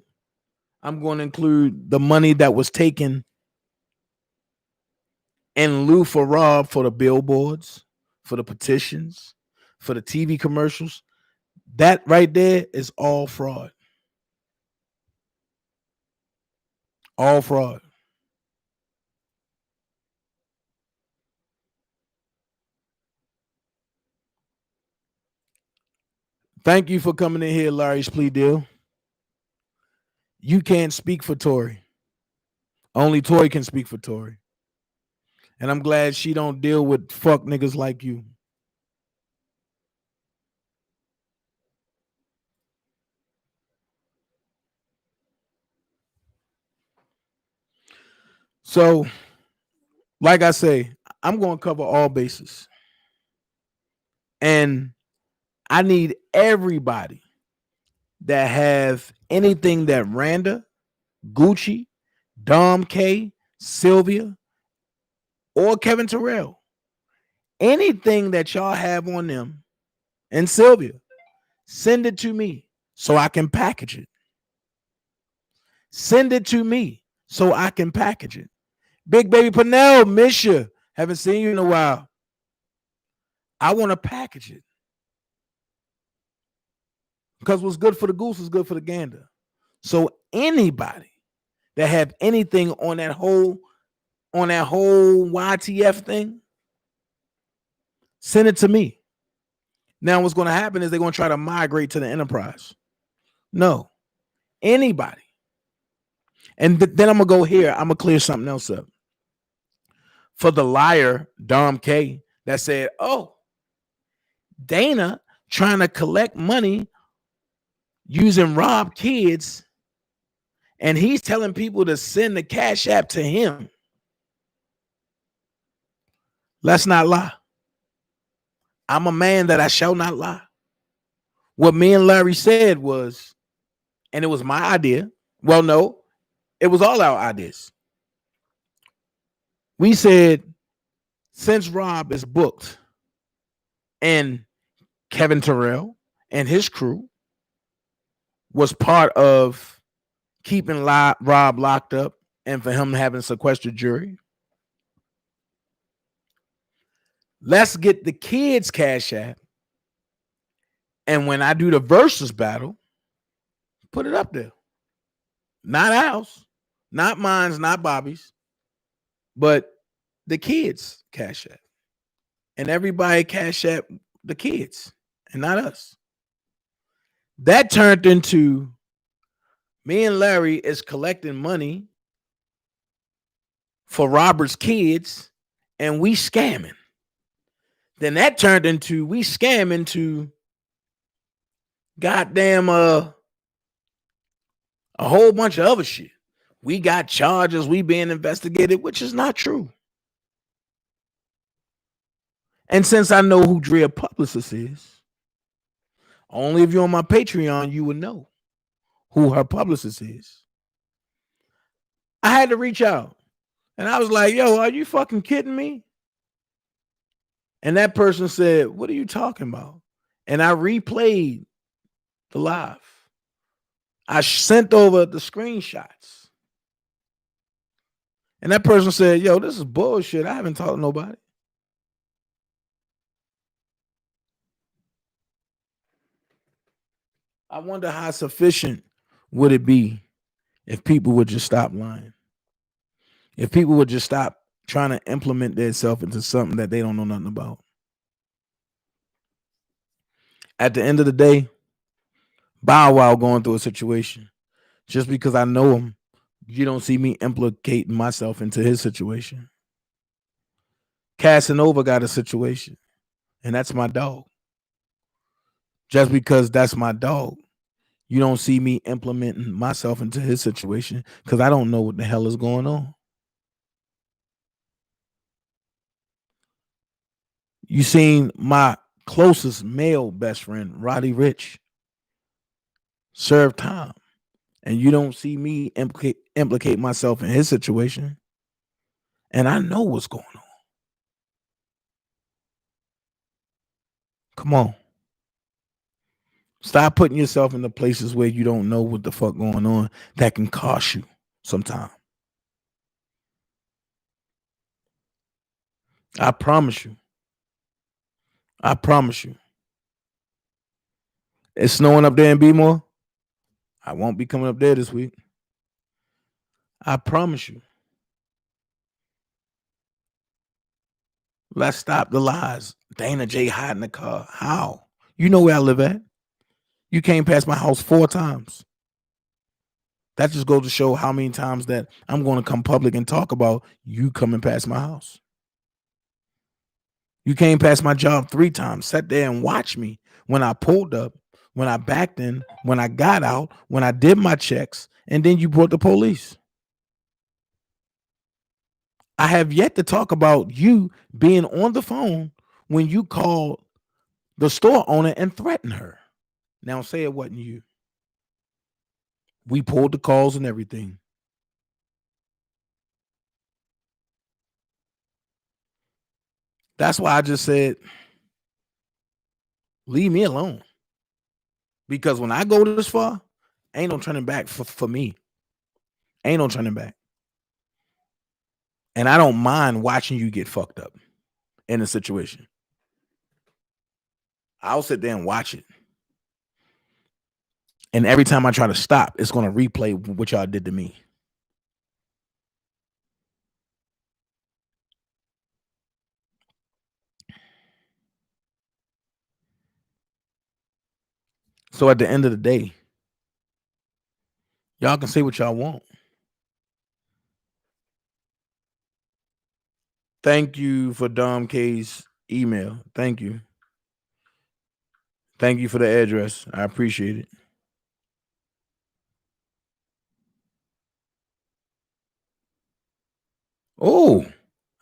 S1: I'm going to include the money that was taken in lieu for Rob for the billboards, for the petitions, for the TV commercials. That right there is all fraud. All fraud. Thank you for coming in here, Larry's Plea Deal. You can't speak for Tory. Only Tory can speak for Tory. And I'm glad she don't deal with fuck niggas like you. So, like I say, I'm going to cover all bases. And I need everybody that have anything that Randa, Gucci, Dom K, Sylvia, or Kevin Terrell, anything that y'all have on them, and Sylvia, send it to me so I can package it. Send it to me so I can package it. Big Baby Pernell, miss you. Haven't seen you in a while. I want to package it. Because what's good for the goose is good for the gander. So anybody that have anything on that whole YTF thing, send it to me. Now what's going to happen is they're going to try to migrate to the enterprise. No. Anybody. And then I'm going to go here. I'm going to clear something else up. For the liar, Dom K, that said, oh, Dana trying to collect money using Rob kids, and he's telling people to send the Cash App to him. Let's not lie. I'm a man that I shall not lie. What me and Larry said was, and it was my idea. Well, no, it was all our ideas. We said, since Rob is booked and Kevin Terrell and his crew was part of keeping Rob locked up and for him having sequestered jury, let's get the kids' Cash App. And when I do the versus battle, put it up there. Not ours, not mine's, not Bobby's, but the kids' Cash App. And everybody Cash App the kids and not us. That turned into me and Larry is collecting money for Robert's kids and we scamming. Then that turned into we scamming to goddamn a whole bunch of other shit. We got charges, we being investigated, which is not true. And since I know who Drea publicist is, only if you're on my Patreon, you would know who her publicist is. I had to reach out. And I was like, yo, are you fucking kidding me? And that person said, what are you talking about? And I replayed the live. I sent over the screenshots. And that person said, yo, this is bullshit. I haven't talked to nobody. I wonder how sufficient would it be if people would just stop lying. If people would just stop trying to implement themselves into something that they don't know nothing about. At the end of the day, Bow Wow going through a situation. Just because I know him, you don't see me implicating myself into his situation. Casanova got a situation, and that's my dog. Just because that's my dog, you don't see me implementing myself into his situation because I don't know what the hell is going on. You seen my closest male best friend, Roddy Rich, serve time. And you don't see me implicate myself in his situation. And I know what's going on. Come on. Stop putting yourself in the places where you don't know what the fuck going on that can cost you sometime. I promise you. I promise you. It's snowing up there in Bmore. I won't be coming up there this week. I promise you. Let's stop the lies. Dana J hiding the car. How? You know where I live at. You came past my house 4 times. That just goes to show how many times that I'm going to come public and talk about you coming past my house. You came past my job 3 times, sat there and watched me when I pulled up, when I backed in, when I got out, when I did my checks, and then you brought the police. I have yet to talk about you being on the phone when you called the store owner and threatened her. Now say it wasn't you. We pulled the calls and everything. That's why I just said, leave me alone. Because when I go this far, ain't no turning back for me. Ain't no turning back. And I don't mind watching you get fucked up in a situation. I'll sit there and watch it. And every time I try to stop, it's going to replay what y'all did to me. So at the end of the day, y'all can say what y'all want. Thank you for Dom K's email. Thank you. Thank you for the address. I appreciate it. Oh,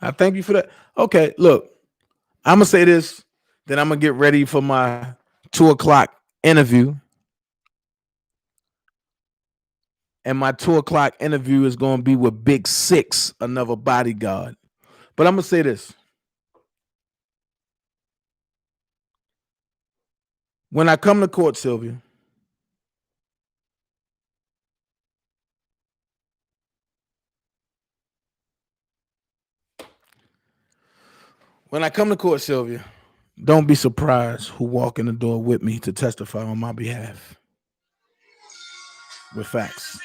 S1: I thank you for that. Okay, look, I'm gonna say this, then I'm gonna get ready for my 2:00 interview. And my 2:00 interview is gonna be with Big Six, another bodyguard. But I'm gonna say this. When I come to court, Sylvia, don't be surprised who walk in the door with me to testify on my behalf with facts.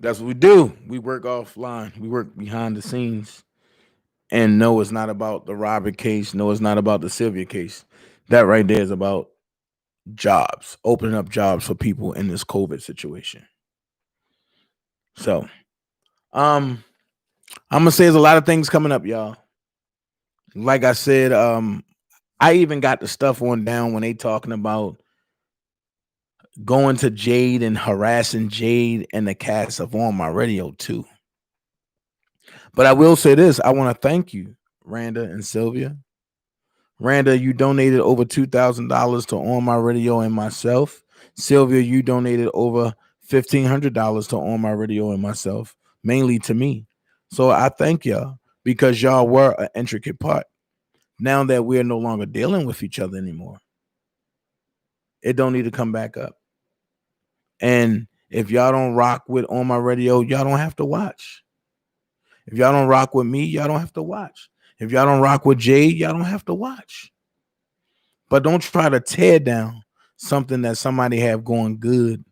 S1: That's what we do. We work offline. We work behind the scenes. And no, it's not about the Robert case. No, it's not about the Sylvia case. That right there is about jobs, opening up jobs for people in this COVID situation. So, I'm gonna say there's a lot of things coming up, y'all. Like I said, I even got the stuff on down when they talking about going to Jade and harassing Jade and the cast of On My Radio too. But I will say this: I want to thank you, Randa and Sylvia. Randa, you donated over $2,000 to On My Radio and myself. Sylvia, you donated over $1,500 to On My Radio and myself, mainly to me. So I thank y'all because y'all were an intricate part. Now that we're no longer dealing with each other anymore, it don't need to come back up. And if y'all don't rock with On My Radio, y'all don't have to watch. If y'all don't rock with me, y'all don't have to watch. If y'all don't rock with Jade, y'all don't have to watch. But don't try to tear down something that somebody have going good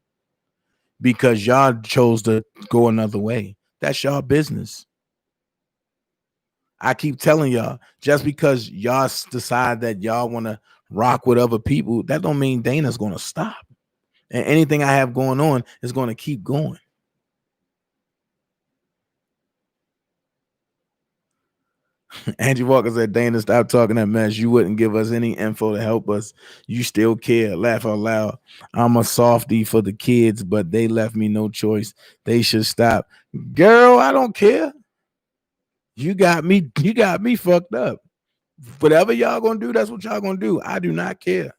S1: because y'all chose to go another way. That's y'all business. I keep telling y'all, just because y'all decide that y'all want to rock with other people, that don't mean Dana's going to stop. And anything I have going on is going to keep going. Angie Walker said, Dana, stop talking that mess. You wouldn't give us any info to help us. You still care. Laugh out loud. I'm a softie for the kids, but they left me no choice. They should stop. Girl, I don't care. You got me fucked up. Whatever y'all gonna do, that's what y'all gonna do. I do not care.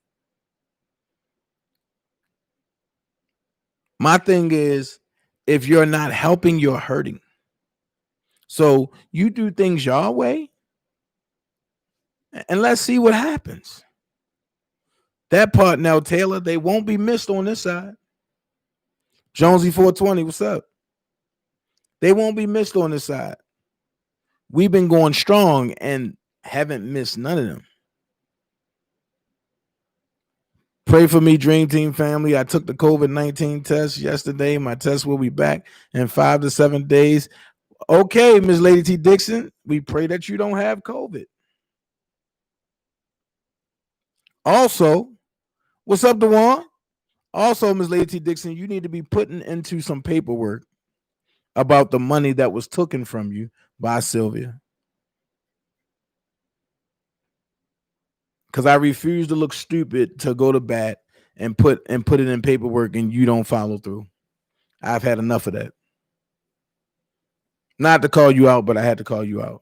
S1: My thing is, if you're not helping, you're hurting. So you do things your way, and let's see what happens. That part now, Taylor, they won't be missed on this side. Jonesy 420, what's up? They won't be missed on this side. We've been going strong and haven't missed none of them. Pray for me, Dream Team family. I took the COVID-19 test yesterday. My test will be back in 5 to 7 days. Okay, Ms. Lady T. Dixon, we pray that you don't have COVID. Also, what's up, DeJuan? Also, Ms. Lady T. Dixon, you need to be putting into some paperwork about the money that was taken from you by Sylvia. Because I refuse to look stupid to go to bat and put it in paperwork and you don't follow through. I've had enough of that. Not to call you out, but I had to call you out.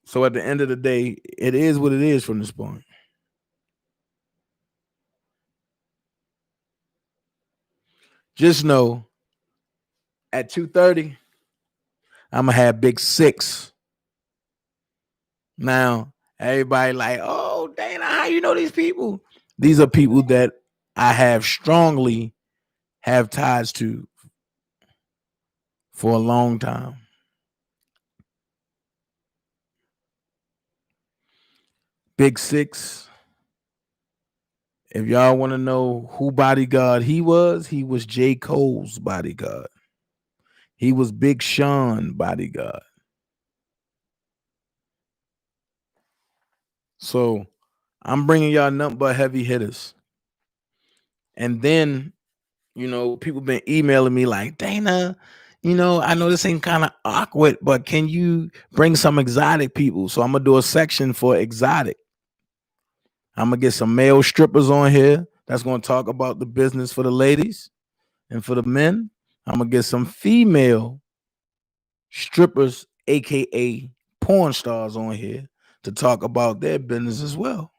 S1: So at the end of the day, it is what it is from this point. Just know at 2:30, I'm gonna have Big Six. Now, everybody like, oh, Dana, how you know these people? These are people that I have strongly have ties to for a long time. Big Six. If y'all want to know who bodyguard he was J. Cole's bodyguard. He was Big Sean bodyguard. So I'm bringing y'all nothing but heavy hitters. And then, people been emailing me like, Dana, I know this ain't kind of awkward, but can you bring some exotic people? So I'm going to do a section for exotic. I'm going to get some male strippers on here that's going to talk about the business for the ladies and for the men. I'm going to get some female strippers, aka porn stars, on here to talk about their business as well.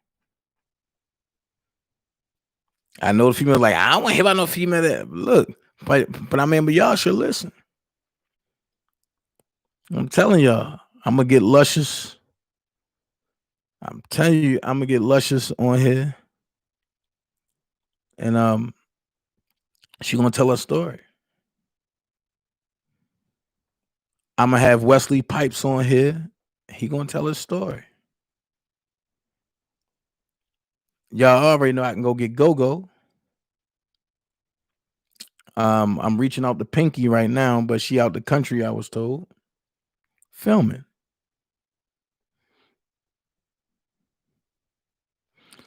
S1: I know the female like, I don't want to hear about no female that look, but I mean, but y'all should listen. I'm telling y'all, I'm gonna get Luscious. I'm telling you, I'm gonna get Luscious on here, and she gonna tell her story. I'm gonna have Wesley Pipes on here. He gonna tell his story. Y'all already know I can go get Go-Go. I'm reaching out to Pinky right now, but she out the country, I was told. Filming.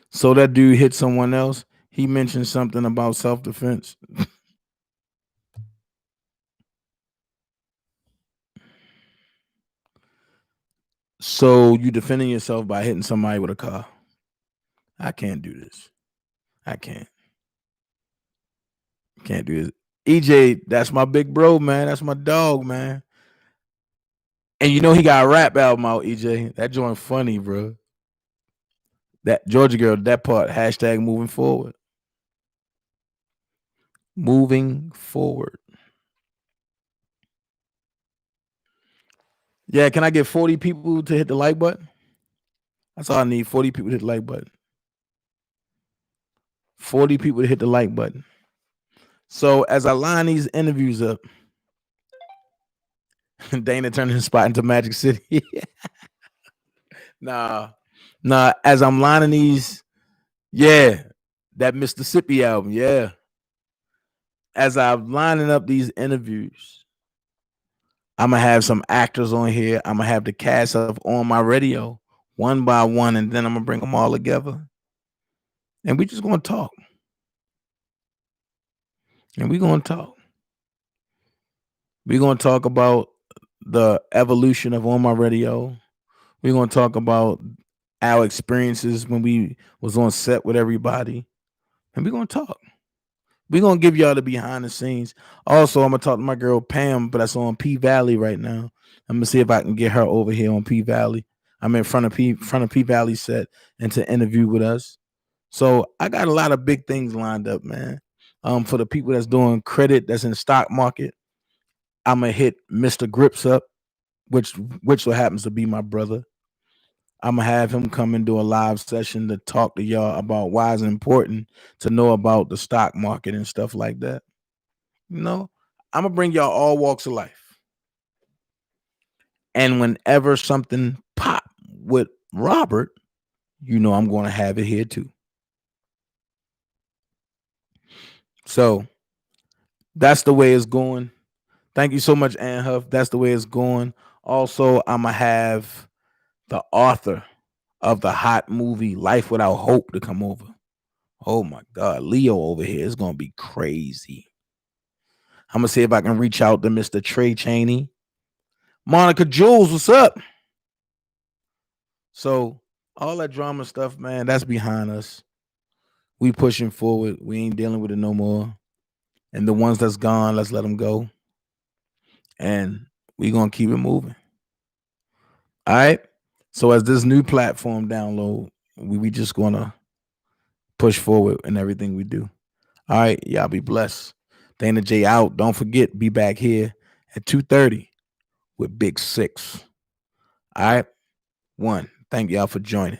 S1: So that dude hit someone else. He mentioned something about self-defense. So you defending yourself by hitting somebody with a car. I can't do this. I can't do this. EJ, that's my big bro, man. That's my dog, man. And he got a rap album out, EJ. That joint funny, bro. That Georgia Girl, that part, hashtag moving forward. Moving forward. Yeah, can I get 40 people to hit the like button? That's all I need, 40 people to hit the like button. 40 people to hit the like button. So as I line these interviews up, Dana turned his spot into Magic City. Nah, as I'm lining these, yeah, that Mississippi album, yeah. As I'm lining up these interviews, I'm gonna have some actors on here. I'm gonna have the cast of On My Radio one by one, and then I'm gonna bring them all together, and we just gonna talk. And we gonna talk. We're gonna talk about the evolution of On My Radio. We're gonna talk about our experiences when we was on set with everybody, and we're gonna talk. We're gonna give y'all the behind the scenes. Also, I'm gonna talk to my girl Pam, but that's on P Valley right now. I'm gonna see if I can get her over here on P Valley. I'm in front of P Valley set and to interview with us. So I got a lot of big things lined up, man. For the people that's doing credit, that's in the stock market, I'm gonna hit Mr. Grips up, which so happens to be my brother. I'm gonna have him come and do a live session to talk to y'all about why it's important to know about the stock market and stuff like that. You know, I'm gonna bring y'all all walks of life. And whenever something pop with Robert, you know I'm gonna have it here too. So that's the way it's going. Thank you so much, Ann Huff. That's the way it's going. Also, I'm gonna have the author of the hot movie Life Without Hope to come over. Oh my God, Leo over here is gonna be crazy. I'm gonna see if I can reach out to Mr. Trey Chaney. Monica Jules, what's up? So all that drama stuff, man, that's behind us. We pushing forward. We ain't dealing with it no more. And the ones that's gone, let's let them go. And we gonna keep it moving. All right. So as this new platform download, we just gonna push forward in everything we do. All right, y'all be blessed. Dana J out. Don't forget, be back here at 2:30 with Big Six. All right. One. Thank y'all for joining.